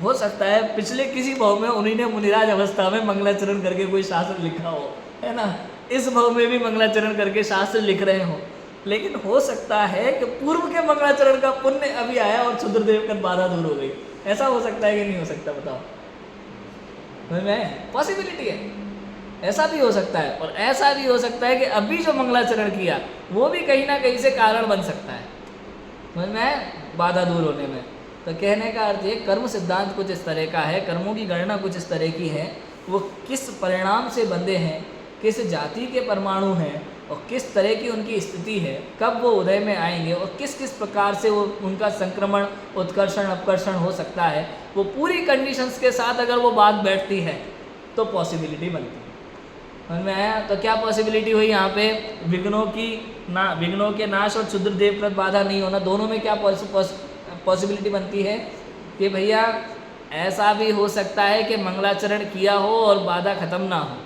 हो सकता है पिछले किसी भाव में उन्हीं ने मुनिराज अवस्था में मंगलाचरण करके कोई शास्त्र लिखा हो, है ना, इस भाव में भी मंगलाचरण करके शास्त्र लिख रहे हो। लेकिन हो सकता है कि पूर्व के मंगलाचरण का पुण्य अभी आया और क्षुद्र देवकृत बाधा दूर हो गई। ऐसा हो सकता है कि नहीं हो सकता? बताओ। में पॉसिबिलिटी है, ऐसा भी हो सकता है। और ऐसा भी हो सकता है कि अभी जो मंगलाचरण किया वो भी कहीं ना कहीं से कारण बन सकता है, समझ में, बाधा दूर होने में। तो कहने का अर्थ ये, कर्म सिद्धांत कुछ इस तरह का है, कर्मों की गणना कुछ इस तरह की है, वो किस परिणाम से बंधे हैं, किस जाति के परमाणु हैं, और किस तरह की उनकी स्थिति है, कब वो उदय में आएंगे और किस किस प्रकार से वो उनका संक्रमण, उत्कर्षण, अपकर्षण हो सकता है, वो पूरी कंडीशंस के साथ अगर वो बात बैठती है तो पॉसिबिलिटी बनती है। समझ में आया? तो क्या पॉसिबिलिटी हुई यहाँ पे? विघ्नों के नाश और क्षुद्र देवप्रद बाधा नहीं होना, दोनों में क्या पॉसिबिलिटी बनती है कि भैया ऐसा भी हो सकता है कि मंगलाचरण किया हो और बाधा खत्म ना हो।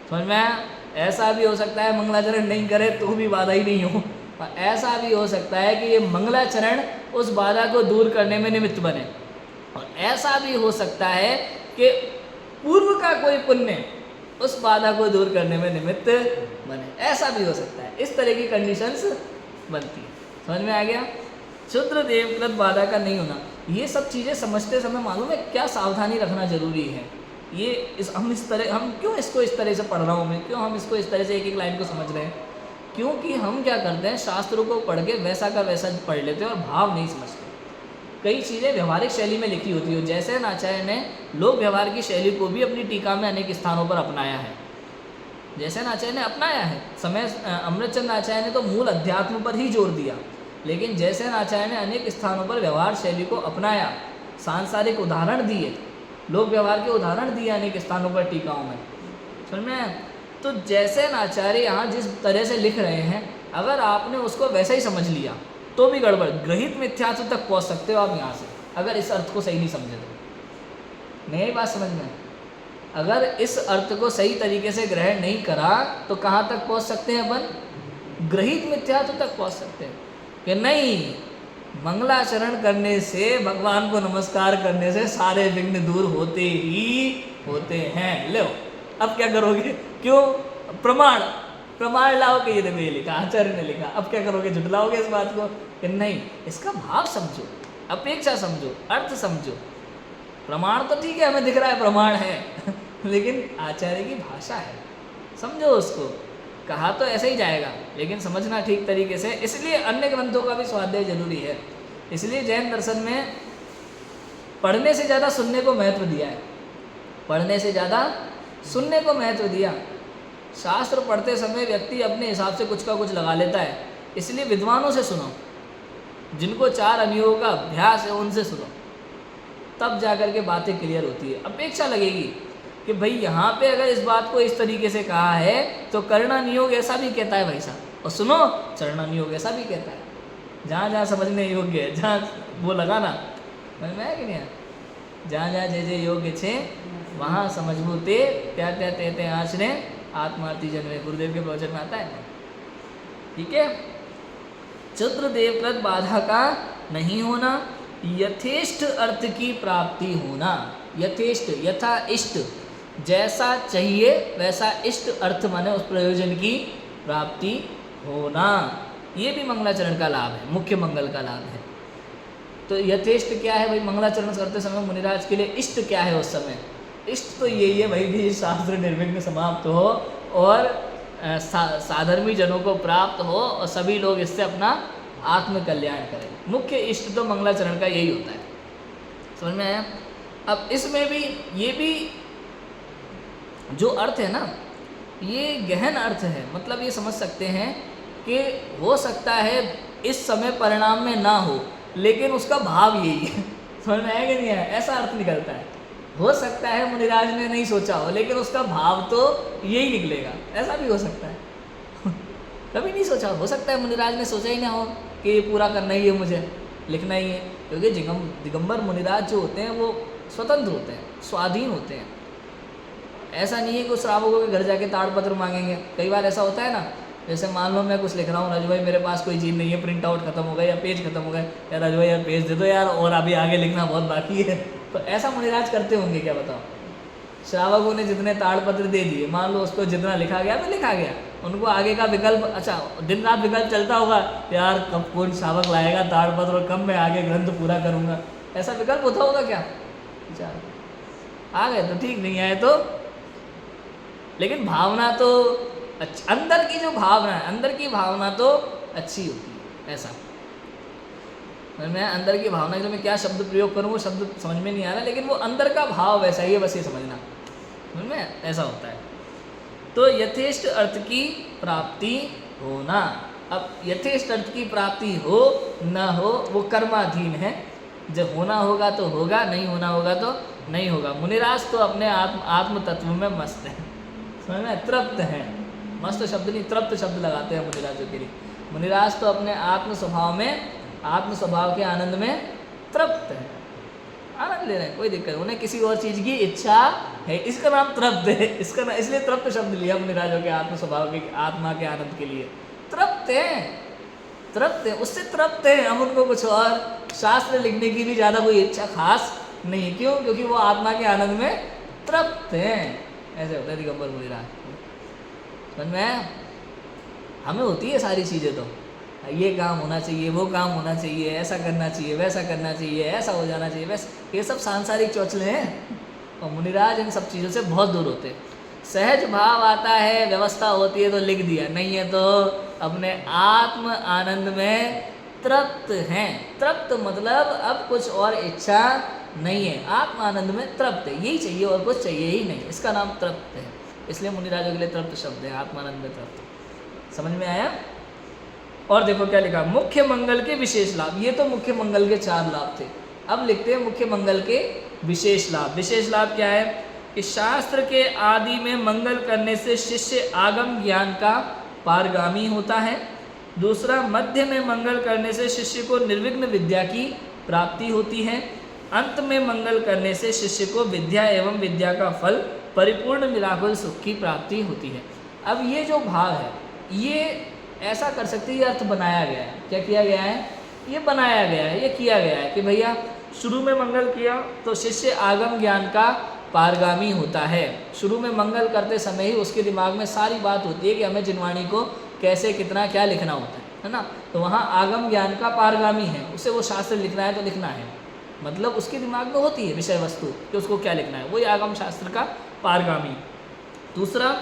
समझ में आया? ऐसा भी हो सकता है मंगलाचरण नहीं करे तो भी बाधा ही नहीं हो, और ऐसा भी हो सकता है कि ये मंगलाचरण उस बाधा को दूर करने में निमित्त बने, और ऐसा भी हो सकता है कि पूर्व का कोई पुण्य उस बाधा को दूर करने में निमित्त बने, ऐसा भी हो सकता है। इस तरह की कंडीशंस बनती है। समझ में आ गया? क्षुद्र देवप्रद बाधा का नहीं होना, ये सब चीज़ें समझते समय मालूम है क्या सावधानी रखना जरूरी है। हम क्यों इसको इस तरह से पढ़ रहा हूँ मैं, क्यों हम इसको इस तरह से एक एक लाइन को समझ रहे हैं? क्योंकि हम क्या करते हैं, शास्त्रों को पढ़ के वैसा का वैसा पढ़ लेते हैं और भाव नहीं समझते। कई चीज़ें व्यवहारिक शैली में लिखी होती है। जैसे आचार्य ने लोक व्यवहार की शैली को भी अपनी टीका में अनेक स्थानों पर अपनाया है, जैसे आचार्य ने अपनाया है। अमृतचंद्र आचार्य ने तो मूल अध्यात्म पर ही जोर दिया, लेकिन जैसे आचार्य ने अनेक स्थानों पर व्यवहार शैली को अपनाया, सांसारिक उदाहरण दिए, लोक व्यवहार के उदाहरण दिए अनेक स्थानों पर टीकाओं में। समझ में? तो जैसे आचार्य यहाँ जिस तरह से लिख रहे हैं, अगर आपने उसको वैसा ही समझ लिया तो भी गड़बड़, ग्रहित मिथ्यात्व तक पहुँच सकते हो आप यहाँ से, अगर इस अर्थ को सही नहीं समझे तो। नई बात समझ में? अगर इस अर्थ को सही तरीके से ग्रहण नहीं करा तो कहाँ तक पहुँच सकते हैं अपन? ग्रहित मिथ्यात्व तक पहुँच सकते हैं कि नहीं, मंगलाचरण करने से, भगवान को नमस्कार करने से सारे विघ्न दूर होते ही होते हैं। लो अब क्या करोगे? क्यों? प्रमाण लाओ कि ये देखो ये लिखा, आचार्य ने लिखा। अब क्या करोगे? झुटलाओगे इस बात को कि नहीं, इसका भाव समझो, अपेक्षा समझो, अर्थ समझो। प्रमाण तो ठीक है, हमें दिख रहा है प्रमाण है लेकिन आचार्य की भाषा है, समझो उसको। कहा तो ऐसे ही जाएगा, लेकिन समझना ठीक तरीके से। इसलिए अन्य ग्रंथों का भी स्वाध्याय जरूरी है। इसलिए जैन दर्शन में पढ़ने से ज़्यादा सुनने को महत्व दिया है, पढ़ने से ज़्यादा सुनने को महत्व दिया। शास्त्र पढ़ते समय व्यक्ति अपने हिसाब से कुछ का कुछ लगा लेता है, इसलिए विद्वानों से सुनो, जिनको 4 अनियों का अभ्यास है उनसे सुनो, तब जाकर के बातें क्लियर होती है। अपेक्षा लगेगी कि भाई यहाँ पे अगर इस बात को इस तरीके से कहा है तो करना नियोग ऐसा भी कहता है भाई साहब, और सुनो चढ़ना नियोग ऐसा भी कहता है। जहाँ जहाँ समझने योग्य है, जहाँ वो लगाना, समझ में आया कि नहीं? जहाँ जहाँ जय जय योग्य छे वहाँ समझबू ते त्या त्या ते ते आश्रय आत्मार्थी जन्मे, गुरुदेव के प्रवचन में आता है। ठीक है? क्षुद्र देवप्रद बाधा का नहीं होना, यथेष्ट अर्थ की प्राप्ति होना। यथेष्ट, यथा इष्ट, जैसा चाहिए वैसा इष्ट अर्थ माने उस प्रयोजन की प्राप्ति होना, ये भी मंगलाचरण का लाभ है, मुख्य मंगल का लाभ है। तो यथेष्ट क्या है भाई? मंगलाचरण करते समय मुनिराज के लिए इष्ट क्या है उस समय? इष्ट तो यही है भाई कि शास्त्र निर्विघ्न समाप्त हो और साधर्मी जनों को प्राप्त हो और सभी लोग इससे अपना आत्म कल्याण करें। मुख्य इष्ट तो मंगलाचरण का यही होता है। समझ में आया? अब इसमें भी ये भी जो अर्थ है ना, ये गहन अर्थ है। मतलब ये समझ सकते हैं कि हो सकता है इस समय परिणाम में ना हो, लेकिन उसका भाव यही है। समझ में आया कि नहीं आया? ऐसा अर्थ निकलता है। हो सकता है मुनिराज ने नहीं सोचा हो, लेकिन उसका भाव तो यही निकलेगा। ऐसा भी हो सकता है कभी नहीं सोचा हो सकता है मुनिराज ने सोचा ही ना हो कि ये पूरा करना ही है, मुझे लिखना ही है। क्योंकि दिगंबर मुनिराज जो होते हैं वो स्वतंत्र होते हैं, स्वाधीन होते हैं। ऐसा नहीं है कि उस श्रावकों के घर जाके ताड़पत्र मांगेंगे। कई बार ऐसा होता है ना, जैसे मान लो मैं कुछ लिख रहा हूँ, राजू भाई मेरे पास कोई चीज़ नहीं है, प्रिंट आउट खत्म हो गया या पेज खत्म हो गए, यार राजू भाई यार पेज दे दो यार, और अभी आगे लिखना बहुत बाकी है। तो ऐसा मुनिराज करते होंगे क्या बताओ? श्रावकों ने जितने ताड़पत्र दे दिए, मान लो उसको जितना लिखा गया तो लिखा गया, उनको आगे का विकल्प, अच्छा दिन रात विकल्प चलता होगा यार कब कौन श्रावक लाएगा ताड़पत्र और कब मैं आगे ग्रंथ पूरा करूँगा, ऐसा विकल्प होता होगा क्या? आ गए तो ठीक, नहीं आए तो, लेकिन भावना तो अच्छा, अंदर की जो भावना है, अंदर की भावना तो अच्छी होती है। ऐसा मैं अंदर की भावना के मैं क्या शब्द प्रयोग करूँ वो शब्द समझ में नहीं आ रहा, लेकिन वो अंदर का भाव वैसा ही है, बस ये समझना, समझ में ऐसा होता है। तो यथेष्ट अर्थ की प्राप्ति होना। अब यथेष्ट अर्थ की प्राप्ति हो न हो वो कर्माधीन है। जब होना होगा तो होगा, नहीं होना होगा तो नहीं होगा। मुनिराज तो अपने आत्म तत्व में मस्त है, समझ में, तृप्त है। मस्त शब्द नहीं, तृप्त शब्द लगाते हैं मुनिराजों के लिए। मुनिराज तो अपने आत्म स्वभाव के आनंद में तृप्त है, आनंद ले रहे हैं, कोई दिक्कत नहीं। उन्हें किसी और चीज़ की इच्छा है, इसका नाम तृप्त है। इसका नाम इसलिए तृप्त शब्द लिया मुनिराजों के आत्म स्वभाव के, आत्मा के आनंद के लिए। तृप्त है, उससे तृप्त है। हम उनको कुछ और शास्त्र लिखने की भी ज़्यादा कोई इच्छा खास नहीं। क्यों? क्योंकि वो आत्मा के आनंद में तृप्त हैं। ऐसे होता है दिगंबर मुनिराज। समझ में? हमें होती है सारी चीज़ें, तो ये काम होना चाहिए, वो काम होना चाहिए, ऐसा करना चाहिए, वैसा करना चाहिए, ऐसा हो जाना चाहिए, वैसा, ये सब सांसारिक चौचले हैं। और मुनिराज इन सब चीज़ों से बहुत दूर होते हैं। सहज भाव आता है, व्यवस्था होती है तो लिख दिया, नहीं है तो अपने आत्म आनंद में तृप्त हैं। तृप्त मतलब अब कुछ और इच्छा नहीं है, आत्म आनंद में तृप्त है, यही चाहिए और कुछ चाहिए ही नहीं, इसका नाम तृप्त है। इसलिए मुनिराजों के लिए तृप्त शब्द है, आत्मानंद में तृप्त। समझ में आया? और देखो क्या लिखा, मुख्य मंगल के विशेष लाभ। ये तो मुख्य मंगल के 4 लाभ थे। अब लिखते हैं मुख्य मंगल के विशेष लाभ। विशेष लाभ क्या है कि शास्त्र के आदि में मंगल करने से शिष्य आगम ज्ञान का पारगामी होता है। दूसरा, मध्य में मंगल करने से शिष्य को निर्विघ्न विद्या की प्राप्ति होती है। अंत में मंगल करने से शिष्य को विद्या एवं विद्या का फल परिपूर्ण निराकुल सुख की प्राप्ति होती है। अब ये जो भाव है, ये ऐसा कर सकते हैं, ये अर्थ बनाया गया है। क्या किया गया है? ये बनाया गया है, ये किया गया है कि भैया शुरू में मंगल किया तो शिष्य आगम ज्ञान का पारगामी होता है। शुरू में मंगल करते समय ही उसके दिमाग में सारी बात होती है कि हमें जिनवाणी को कैसे कितना क्या लिखना होता है ना। तो वहाँ आगम ज्ञान का पारगामी है, उसे वो शास्त्र लिखना है तो लिखना है, मतलब उसके दिमाग में होती है विषय वस्तु कि उसको क्या लिखना है, वही आगम शास्त्र का पारगामी। दूसरा,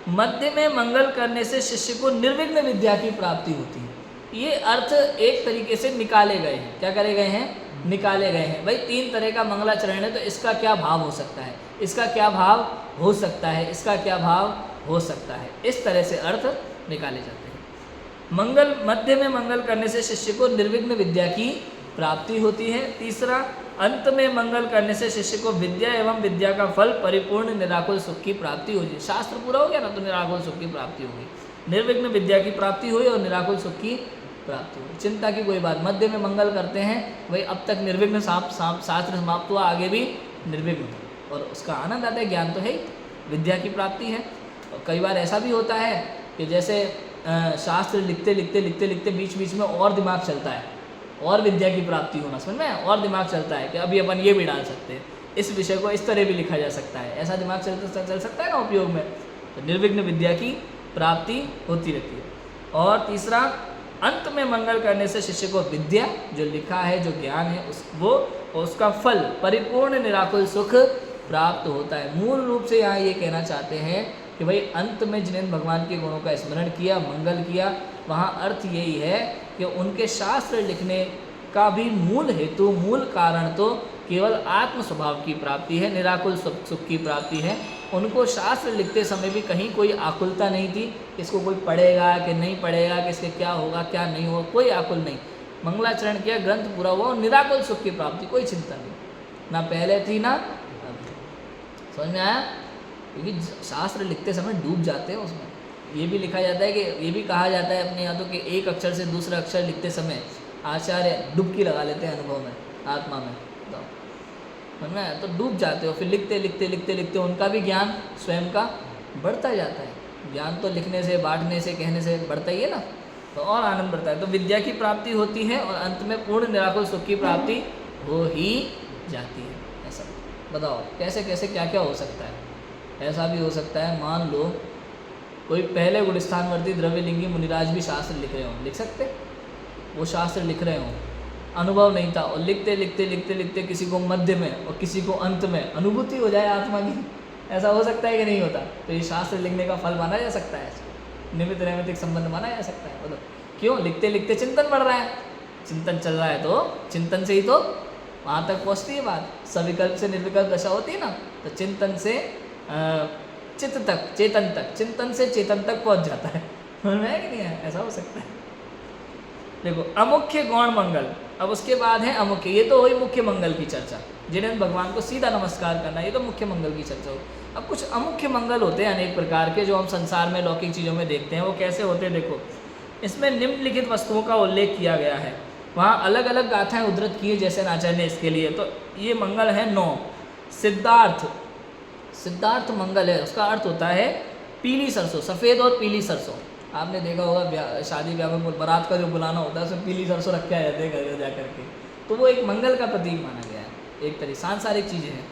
मध्य में मंगल करने से शिष्य को निर्विघ्न विद्या की प्राप्ति होती है। ये अर्थ एक तरीके से निकाले गए हैं। क्या करे गए हैं? निकाले गए हैं। भाई 3 तरह का मंगलाचरण है, तो इसका क्या भाव हो सकता है, इसका क्या भाव हो सकता है, इसका क्या भाव हो सकता है, इस तरह से अर्थ निकाले जाते हैं। मंगल, मध्य में मंगल करने से शिष्य को निर्विघ्न विद्या की प्राप्ति होती है। तीसरा, अंत में मंगल करने से शिष्य को विद्या एवं विद्या का फल परिपूर्ण निराकुल सुख की प्राप्ति होगी। शास्त्र पूरा हो गया ना, तो निराकुल सुख की प्राप्ति होगी। निर्विघ्न विद्या की प्राप्ति हुई और निराकुल सुख की प्राप्ति हुई। चिंता की कोई बात, मध्य में मंगल करते हैं, वही अब तक निर्विघ्न शास्त्र समाप्त हुआ, आगे भी निर्विघ्न, और उसका आनंद आता है, ज्ञान तो है ही, विद्या की प्राप्ति है। और कई बार ऐसा भी होता है कि जैसे शास्त्र लिखते लिखते बीच बीच में और दिमाग चलता है, और विद्या की प्राप्ति होना, समझ में, और दिमाग चलता है कि अभी अपन ये भी डाल सकते हैं, इस विषय को इस तरह भी लिखा जा सकता है, ऐसा दिमाग चल सकता है ना उपयोग में। तो निर्विघ्न विद्या की प्राप्ति होती रहती है। और तीसरा, अंत में मंगल करने से शिष्य को विद्या, जो लिखा है, जो ज्ञान है, उसका फल परिपूर्ण निराकुल सुख प्राप्त होता है। मूल रूप से यहाँ ये कहना चाहते हैं कि भाई अंत में जिन्हें भगवान के गुणों का स्मरण किया, मंगल किया, वहाँ अर्थ यही है कि उनके शास्त्र लिखने का भी मूल हेतु, मूल कारण तो केवल आत्म स्वभाव की प्राप्ति है, निराकुल सुख की प्राप्ति है। उनको शास्त्र लिखते समय भी कहीं कोई आकुलता नहीं थी, इसको कोई पढ़ेगा कि नहीं पढ़ेगा, कि इसके क्या होगा क्या नहीं होगा, कोई आकुल नहीं। मंगलाचरण किया, ग्रंथ पूरा हुआ और निराकुल सुख की प्राप्ति, कोई चिंता नहीं, ना पहले थी ना अभी। समझ में आया? क्योंकि शास्त्र लिखते समय डूब जाते हैं उसमें। ये भी लिखा जाता है कि ये भी कहा जाता है अपने यहाँ तो कि एक अक्षर से दूसरा अक्षर लिखते समय आचार्य डुबकी लगा लेते हैं अनुभव में, आत्मा में, तो समझ में, तो डूब जाते हो। फिर लिखते उनका भी ज्ञान स्वयं का बढ़ता जाता है। ज्ञान तो लिखने से, बांटने से, कहने से बढ़ता ही है ना, तो और आनंद बढ़ता है। तो विद्या की प्राप्ति होती है और अंत में पूर्ण निराकुल सुख की प्राप्ति हो ही जाती है। ऐसा बताओ कैसे कैसे क्या क्या हो सकता है? ऐसा भी हो सकता है, मान लो कोई पहले गुणस्थानवर्ती द्रव्यलिंगी मुनिराज भी शास्त्र लिख रहे हों, लिख सकते, वो शास्त्र लिख रहे हों, अनुभव नहीं था, और लिखते किसी को मध्य में और किसी को अंत में अनुभूति हो जाए आत्मा की। ऐसा हो सकता है कि नहीं होता? तो ये शास्त्र लिखने का फल माना जा सकता है, निमित्त नैमित्तिक संबंध माना जा सकता है। बोलो क्यों? लिखते चिंतन बढ़ रहा है, चिंतन चल रहा है, तो चिंतन से ही तो वहाँ तक पहुँचती है बात। सविकल्प से निर्विकल्प दशा होती है ना, तो चिंतन से चित्त तक, चेतन तक, चिंतन से चेतन तक पहुँच जाता है। समझ में आया कि नहीं है? ऐसा हो सकता है। देखो अमुख्य गौण मंगल, अब उसके बाद है अमुख्य। ये तो हुई मुख्य मंगल की चर्चा, जिन्हें भगवान को सीधा नमस्कार करना, ये तो मुख्य मंगल की चर्चा हो। अब कुछ अमुख्य मंगल होते हैं अनेक प्रकार के, जो हम संसार में लौकिक चीज़ों में देखते हैं। वो कैसे होते हैं? देखो इसमें निम्नलिखित वस्तुओं का उल्लेख किया गया है, वहाँ अलग अलग गाथाएं उद्धृत की है जैसे आचार्य ने इसके लिए। तो ये मंगल है 9। सिद्धार्थ, सिद्धार्थ मंगल है, उसका अर्थ होता है पीली सरसों, सफ़ेद और पीली सरसों। आपने देखा होगा शादी ब्याह में बारात का जो बुलाना होता है उसमें पीली सरसों रखे जाते हैं घर जा करके, तो वो एक मंगल का प्रतीक माना गया है। एक तरह सांसारिक चीज़ें हैं।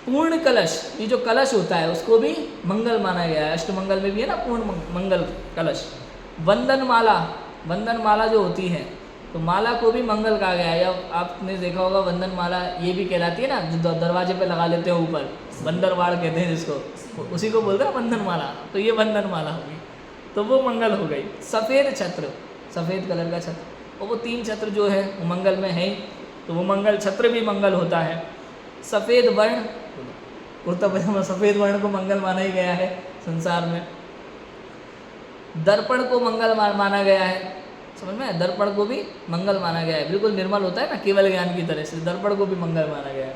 पूर्ण कलश, ये जो कलश होता है उसको भी मंगल माना गया है। अष्टमंगल में भी है ना पूर्ण मंगल कलश। वंदन माला, वंदन माला जो होती है, तो माला को भी मंगल कहा गया है। या आपने देखा होगा वंदन माला ये भी कहलाती है ना, जो दरवाजे पे लगा लेते हैं ऊपर, बंदरवाड़ कहते हैं जिसको, उसी को बोलते हैं वंदन माला। तो ये वंदन माला होगी, तो वो मंगल हो गई। सफ़ेद छत्र, सफ़ेद कलर का छत्र, और वो 3 छत्र जो है वो मंगल में है ही, तो वो मंगल छत्र भी मंगल होता है। सफ़ेद वर्ण, कुर्ता पजामा, सफ़ेद वर्ण को मंगल माना ही गया है संसार में। दर्पण को मंगल माना गया है, समझ में? दर्पण को भी मंगल माना गया है, बिल्कुल निर्मल होता है ना केवल ज्ञान की तरह से, दर्पण को भी मंगल माना गया है।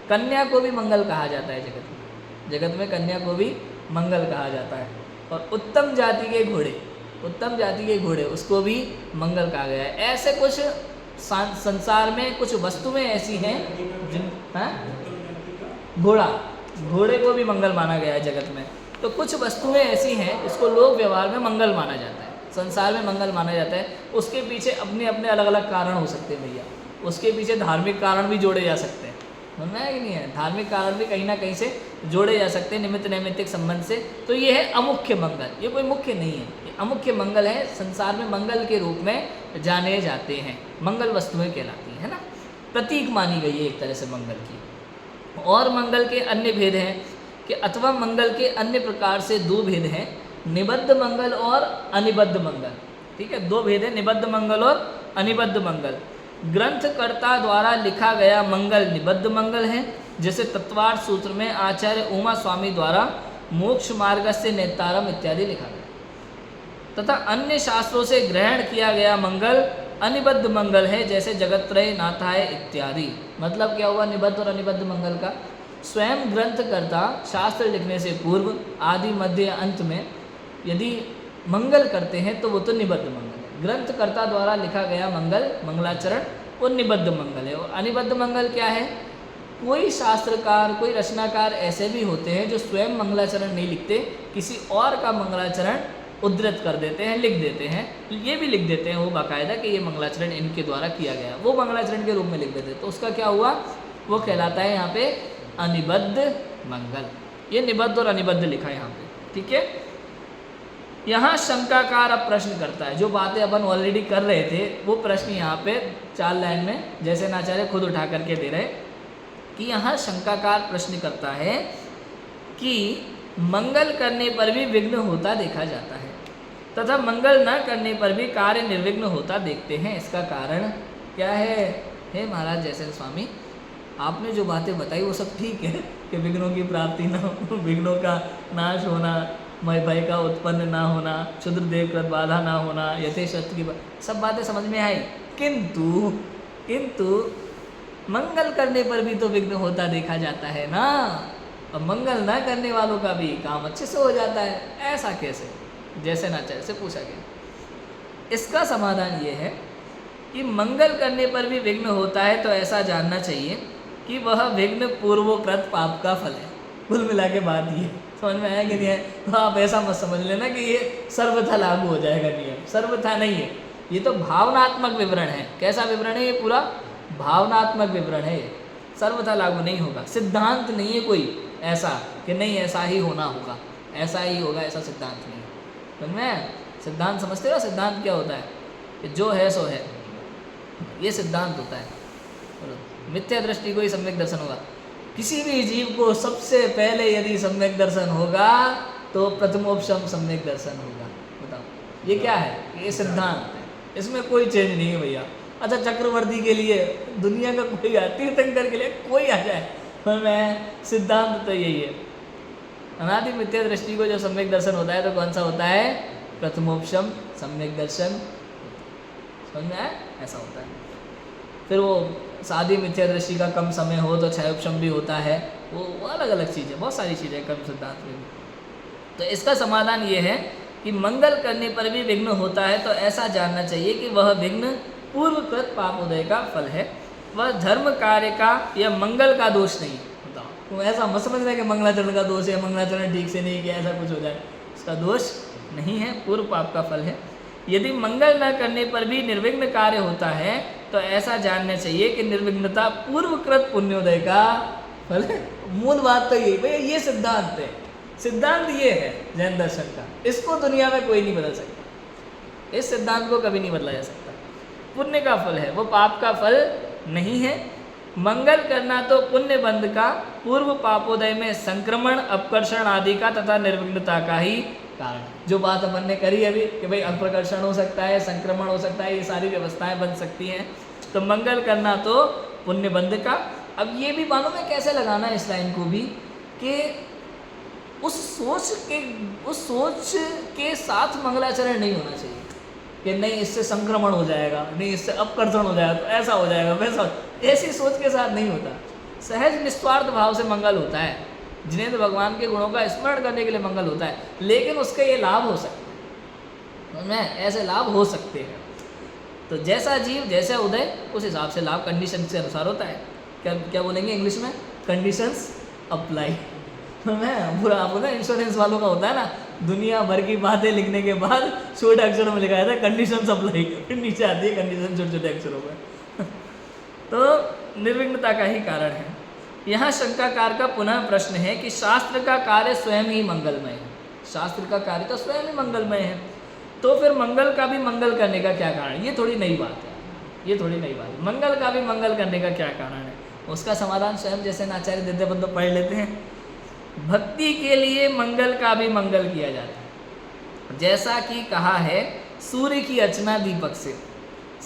कन्या को भी मंगल कहा जाता है जगत में, जगत में कन्या को भी मंगल कहा जाता है। और उत्तम जाति के घोड़े, उत्तम जाति के घोड़े उसको भी मंगल कहा गया है। ऐसे कुछ संसार में कुछ वस्तुएं ऐसी हैं जिन, हाँ, घोड़ा, घोड़े को भी मंगल माना गया है जगत में। तो कुछ वस्तुएं ऐसी हैं इसको लोक व्यवहार में मंगल माना जाता है, संसार में मंगल माना जाता है। उसके पीछे अपने अपने अलग अलग कारण हो सकते हैं भैया, उसके पीछे धार्मिक कारण भी जोड़े जा सकते हैं, समझना है कि नहीं है? धार्मिक कारण भी कहीं ना कहीं से जोड़े जा सकते हैं निमित्त नैमित्तिक संबंध से। तो ये है अमुख्य मंगल, ये कोई मुख्य नहीं है, ये अमुख्य मंगल है, संसार में मंगल के रूप में जाने जाते हैं, मंगल वस्तुएं कहलाती है ना, प्रतीक मानी गई है एक तरह से मंगल की। और मंगल के अन्य भेद हैं कि अथवा मंगल के अन्य प्रकार से 2 भेद हैं, निबद्ध मंगल और अनिबद्ध मंगल। ठीक है, 2 भेद हैं, निबद्ध मंगल और अनिबद्ध मंगल। ग्रंथकर्ता द्वारा लिखा गया मंगल निबद्ध मंगल है, जैसे तत्वार्थ सूत्र में आचार्य उमा स्वामी द्वारा मोक्ष मार्ग से नेतारम इत्यादि लिखा गया। तथा अन्य शास्त्रों से ग्रहण किया गया मंगल अनिबद्ध मंगल है, जैसे जगत्रय नाथाय इत्यादि। मतलब क्या हुआ निबद्ध और अनिबद्ध मंगल का? स्वयं ग्रंथकर्ता शास्त्र लिखने से पूर्व आदि मध्य अंत में यदि मंगल करते हैं तो वो तो निबद्ध मंगल है। ग्रंथकर्ता द्वारा लिखा गया मंगल, मंगलाचरण, वो निबद्ध मंगल है। और अनिबद्ध मंगल क्या है? कोई शास्त्रकार, कोई रचनाकार ऐसे भी होते हैं जो स्वयं मंगलाचरण नहीं लिखते, किसी और का मंगलाचरण उद्धृत कर देते हैं, लिख देते हैं। ये भी लिख देते हैं वो बाकायदा कि ये मंगलाचरण इनके द्वारा किया गया, वो मंगलाचरण के रूप में लिख देते हैं। तो उसका क्या हुआ? वो कहलाता है यहाँ पे अनिबद्ध मंगल। ये निबद्ध और अनिबद्ध लिखा है यहाँ पे, ठीक है। यहाँ शंकाकार अब प्रश्न करता है, जो बातें अपन ऑलरेडी कर रहे थे वो प्रश्न यहाँ पे 4 लाइन में जैसे आचार्य खुद उठा करके दे रहे कि यहाँ शंकाकार प्रश्न करता है कि मंगल करने पर भी विघ्न होता देखा जाता है तथा मंगल न करने पर भी कार्य निर्विघ्न होता देखते हैं। इसका कारण क्या है? हे महाराज जयसेन स्वामी, आपने जो बातें बताई वो सब ठीक है कि विघ्नों की प्राप्ति ना हो, विघ्नों का नाश होना, भय का उत्पन्न ना होना, क्षुद्र देवकृत बाधा ना होना, यथेशत की सब बातें समझ में आई, किंतु मंगल करने पर भी तो विघ्न होता देखा जाता है ना, और मंगल ना करने वालों का भी काम अच्छे से हो जाता है, ऐसा कैसे? जैसे नाचार्य से पूछा गया। इसका समाधान ये है कि मंगल करने पर भी विघ्न होता है तो ऐसा जानना चाहिए कि वह विघ्न पूर्वोकृत पाप का फल है। कुल मिला के बात ये समझ में आया कि नहीं है? तो आप ऐसा मत समझ लेना कि ये सर्वथा लागू हो जाएगा नियम, सर्वथा नहीं है। ये तो भावनात्मक विवरण है। कैसा विवरण है? ये पूरा भावनात्मक विवरण है, सर्वथा लागू नहीं होगा। सिद्धांत नहीं है कोई ऐसा कि नहीं ऐसा ही होना होगा, ऐसा ही होगा, ऐसा सिद्धांत नहीं है। समझ में? सिद्धांत समझते हो? सिद्धांत क्या होता है? कि जो है सो है, ये सिद्धांत होता है। मिथ्या दृष्टि को ही सम्यक दर्शन होगा। किसी भी जीव को सबसे पहले यदि सम्यक दर्शन होगा तो प्रथमोपशम सम्यक दर्शन होगा। बताओ ये क्या है? ये सिद्धांत है, इसमें कोई चेंज नहीं है भैया। अच्छा चक्रवर्ती के लिए, दुनिया का कोई तीर्थंकर के लिए कोई आ जाए, पर मैं सिद्धांत तो यही है। अनादि मिथ्या दृष्टि को जो सम्यक दर्शन होता है तो कौन सा होता है? प्रथमोपशम सम्यक दर्शन। समझ में आया? ऐसा होता है। फिर वो सादी मिथ्या दृष्टि का कम समय हो तो क्षयोपशम भी होता है, वो अलग अलग चीज़ें, बहुत सारी चीज़ें कर्म सिद्धांत में। तो इसका समाधान ये है कि मंगल करने पर भी विघ्न होता है तो ऐसा जानना चाहिए कि वह विघ्न पूर्वकृत पापोदय का फल है, वह धर्म कार्य का या मंगल का दोष नहीं। बताओ, तो ऐसा मत समझना कि मंगलाचरण का दोष है, मंगलाचरण ठीक से नहीं किया ऐसा कुछ हो जाए, इसका दोष नहीं है, पूर्व पाप का फल है। यदि मंगल न करने पर भी निर्विघ्न कार्य होता है तो ऐसा जानना चाहिए कि निर्विघ्नता पूर्वकृत पुण्योदय का फल है। मूल बात तो यही, भैया ये सिद्धांत है, सिद्धांत ये है जैन दर्शन का, इसको दुनिया में कोई नहीं बदल सकता, इस सिद्धांत को कभी नहीं बदला जा सकता। पुण्य का फल है, वो पाप का फल नहीं है। मंगल करना तो पुण्य बंध का, पूर्व पापोदय में संक्रमण अपकर्षण आदि का तथा निर्विघ्नता का ही कारण। जो बात अपन ने करी अभी कि भाई अपकर्षण हो सकता है, संक्रमण हो सकता है, ये सारी व्यवस्थाएं बन सकती हैं, तो मंगल करना तो पुण्य बंध का। अब ये भी मालूम है कैसे लगाना है इस लाइन को भी, कि उस सोच के साथ मंगलाचरण नहीं होना चाहिए कि नहीं इससे संक्रमण हो जाएगा, नहीं इससे अपकर्षण हो जाएगा, तो ऐसा हो जाएगा वैसा, ऐसी सोच के साथ नहीं होता। सहज निस्वार्थ भाव से मंगल होता है, जिन्हें तो भगवान के गुणों का स्मरण करने के लिए मंगल होता है, लेकिन उसके ये लाभ हो सकते हैं, ऐसे लाभ हो सकते हैं। तो जैसा जीव जैसे उदय उस हिसाब से लाभ कंडीशन के अनुसार होता है। क्या बोलेंगे इंग्लिश में? Conditions apply. मैं पूरा आपको ना इंश्योरेंस वालों का होता है ना, दुनिया भर की बातें लिखने के बाद छोटे अक्षरों में लिखा जाता है कंडीशंस अप्लाई, फिर नीचे आती है कंडीशन छोटे छोटे अक्षरों में। तो निर्विघ्नता का ही कारण है। यहाँ शंकाकार का पुनः प्रश्न है कि शास्त्र का कार्य स्वयं ही मंगलमय है, शास्त्र का कार्य तो स्वयं ही मंगलमय है, तो फिर मंगल का भी मंगल करने का क्या कारण? ये थोड़ी नई बात है, ये थोड़ी नई बात है। मंगल का भी मंगल करने का क्या कारण है? उसका समाधान स्वयं जैसे आचार्य देते बंद पढ़ लेते हैं। भक्ति के लिए मंगल का भी मंगल किया जाता है, जैसा कि कहा है सूर्य की अर्चना दीपक से,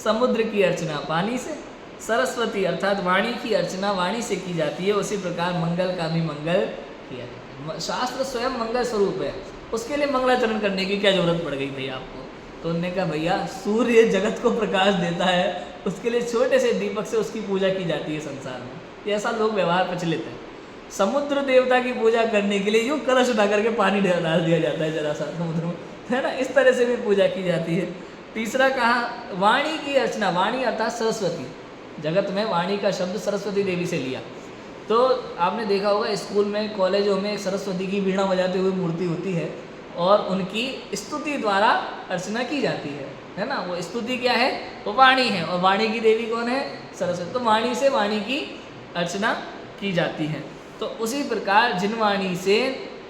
समुद्र की अर्चना पानी से, सरस्वती अर्थात वाणी की अर्चना वाणी से की जाती है, उसी प्रकार मंगल का भी मंगल किया जाता है। शास्त्र स्वयं मंगल स्वरूप है, उसके लिए मंगलाचरण करने की क्या जरूरत पड़ गई भैया आपको? तो उन्होंने कहा भैया सूर्य जगत को प्रकाश देता है, उसके लिए छोटे से दीपक से उसकी पूजा की जाती है संसार में, ये ऐसा लोग व्यवहार प्रचलित है। समुद्र देवता की पूजा करने के लिए यूँ कलश उठा करके पानी डाल दिया जाता है जरा सा समुद्र में, है ना, इस तरह से भी पूजा की जाती है। तीसरा कहा वाणी की अर्चना, वाणी अर्थात सरस्वती, जगत में वाणी का शब्द सरस्वती देवी से लिया। तो आपने देखा होगा स्कूल में कॉलेजों में सरस्वती की वीणा बजाते हुए मूर्ति होती है और उनकी स्तुति द्वारा अर्चना की जाती है ना। वो स्तुति क्या है? वो वाणी है, और वाणी की देवी कौन है? सरस्वती। तो वाणी से वाणी की अर्चना की जाती है। तो उसी प्रकार जिनवाणी से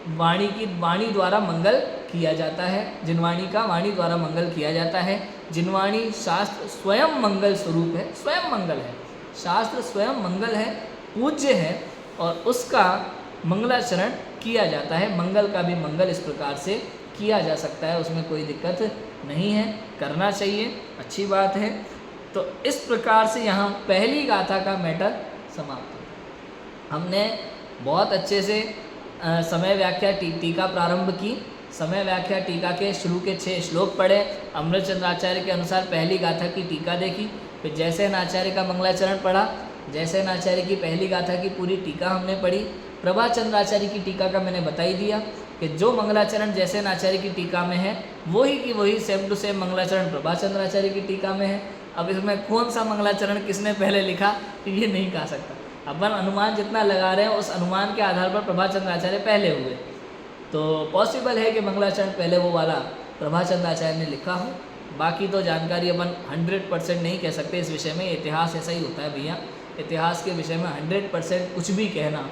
वाणी द्वारा मंगल किया जाता है, जिनवाणी का वाणी द्वारा मंगल किया जाता है। जिनवाणी शास्त्र स्वयं मंगल स्वरूप है, स्वयं मंगल है, शास्त्र स्वयं मंगल है, पूज्य है, और उसका मंगलाचरण किया जाता है। मंगल का भी मंगल इस प्रकार से किया जा सकता है, उसमें कोई दिक्कत नहीं है, करना चाहिए, अच्छी बात है। तो इस प्रकार से यहाँ पहली गाथा का मैटर समाप्त होता है। हमने बहुत अच्छे से समय व्याख्या टीका प्रारंभ की, समय व्याख्या टीका के शुरू के 6 श्लोक पढ़े, अमृतचंद्र आचार्य के अनुसार पहली गाथा की टीका देखी, फिर जयसेन आचार्य का मंगलाचरण पढ़ा, जयसेन आचार्य की पहली गाथा की पूरी टीका हमने पढ़ी। प्रभाचंद्र आचार्य की टीका का मैंने बता ही दिया कि जो मंगलाचरण जयसेन आचार्य की टीका में है वही की वही सेम टू सेम मंगलाचरण प्रभाचंद्र आचार्य की टीका में है। अब इसमें कौन सा मंगलाचरण किसने पहले लिखा ये नहीं कह सकता, अपन अनुमान जितना लगा रहे हैं उस अनुमान के आधार पर प्रभाचंद्र आचार्य पहले हुए, तो पॉसिबल है कि मंगलाचरण पहले वो वाला प्रभाचंद्र आचार्य ने लिखा हो। बाकी तो जानकारी अपन 100% नहीं कह सकते इस विषय में, इतिहास ऐसा ही होता है भैया, इतिहास के विषय में 100% कुछ भी कहना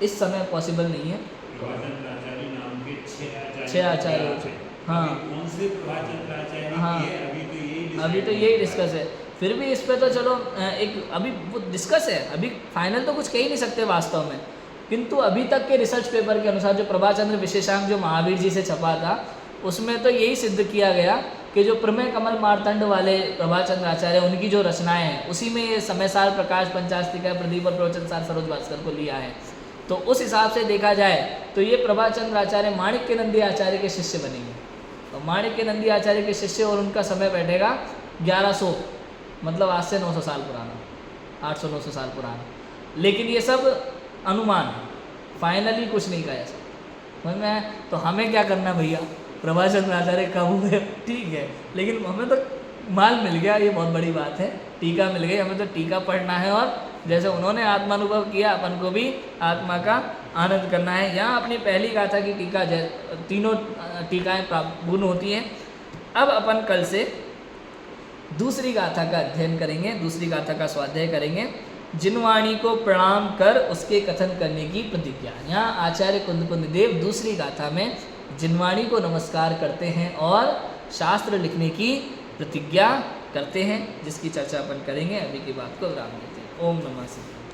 इस समय पॉसिबल नहीं है। प्रभाचंद्र आचार्य नाम के 6 आचार्य हो चुके, हाँ कौन से प्रभाचंद्र आचार्य? हाँ अभी तो यही डिस्कस है। फिर भी इस पे तो चलो एक अभी वो डिस्कस है, अभी फाइनल तो कुछ कह ही नहीं सकते वास्तव में, किंतु अभी तक के रिसर्च पेपर के अनुसार जो प्रभाचंद्र विशेषांक जो महावीर जी से छपा था उसमें तो यही सिद्ध किया गया कि जो प्रमेय कमल मार्तंड वाले प्रभाचंद्र आचार्य उनकी जो रचनाएं हैं उसी में ये समय सार प्रकाश पंचास्तिका प्रदीप और प्रवचन सार सरोज भास्कर को लिया है। तो उस हिसाब से देखा जाए तो ये प्रभाचंद्र आचार्य माणिक्य नंदी आचार्य के शिष्य बनेंगे। तो माणिक्य नंदी आचार्य के शिष्य और उनका समय बैठेगा 1100, मतलब आज से 900 साल पुराना, 800-900 साल पुराना। लेकिन ये सब अनुमान है, फाइनली कुछ नहीं कहा जा सकता। समझ में आया? तो हमें क्या करना भैया, प्रभाचंद्र आचार्य कब हुए ठीक है, लेकिन हमें तो माल मिल गया, ये बहुत बड़ी बात है, टीका मिल गई, हमें तो टीका पढ़ना है और जैसे उन्होंने आत्मानुभव किया अपन को भी आत्मा का आनंद करना है। यहाँ अपनी पहली गाथा की टीका, तीनों टीकाएँ पूर्ण होती हैं। अब अपन कल से दूसरी गाथा का अध्ययन करेंगे, दूसरी गाथा का स्वाध्याय करेंगे। जिनवाणी को प्रणाम कर उसके कथन करने की प्रतिज्ञा। यहाँ आचार्य कुंद देव दूसरी गाथा में जिनवाणी को नमस्कार करते हैं और शास्त्र लिखने की प्रतिज्ञा करते हैं, जिसकी चर्चा अपन करेंगे। अभी की बात को विराम देते हैं। ओम नमः शिवाय।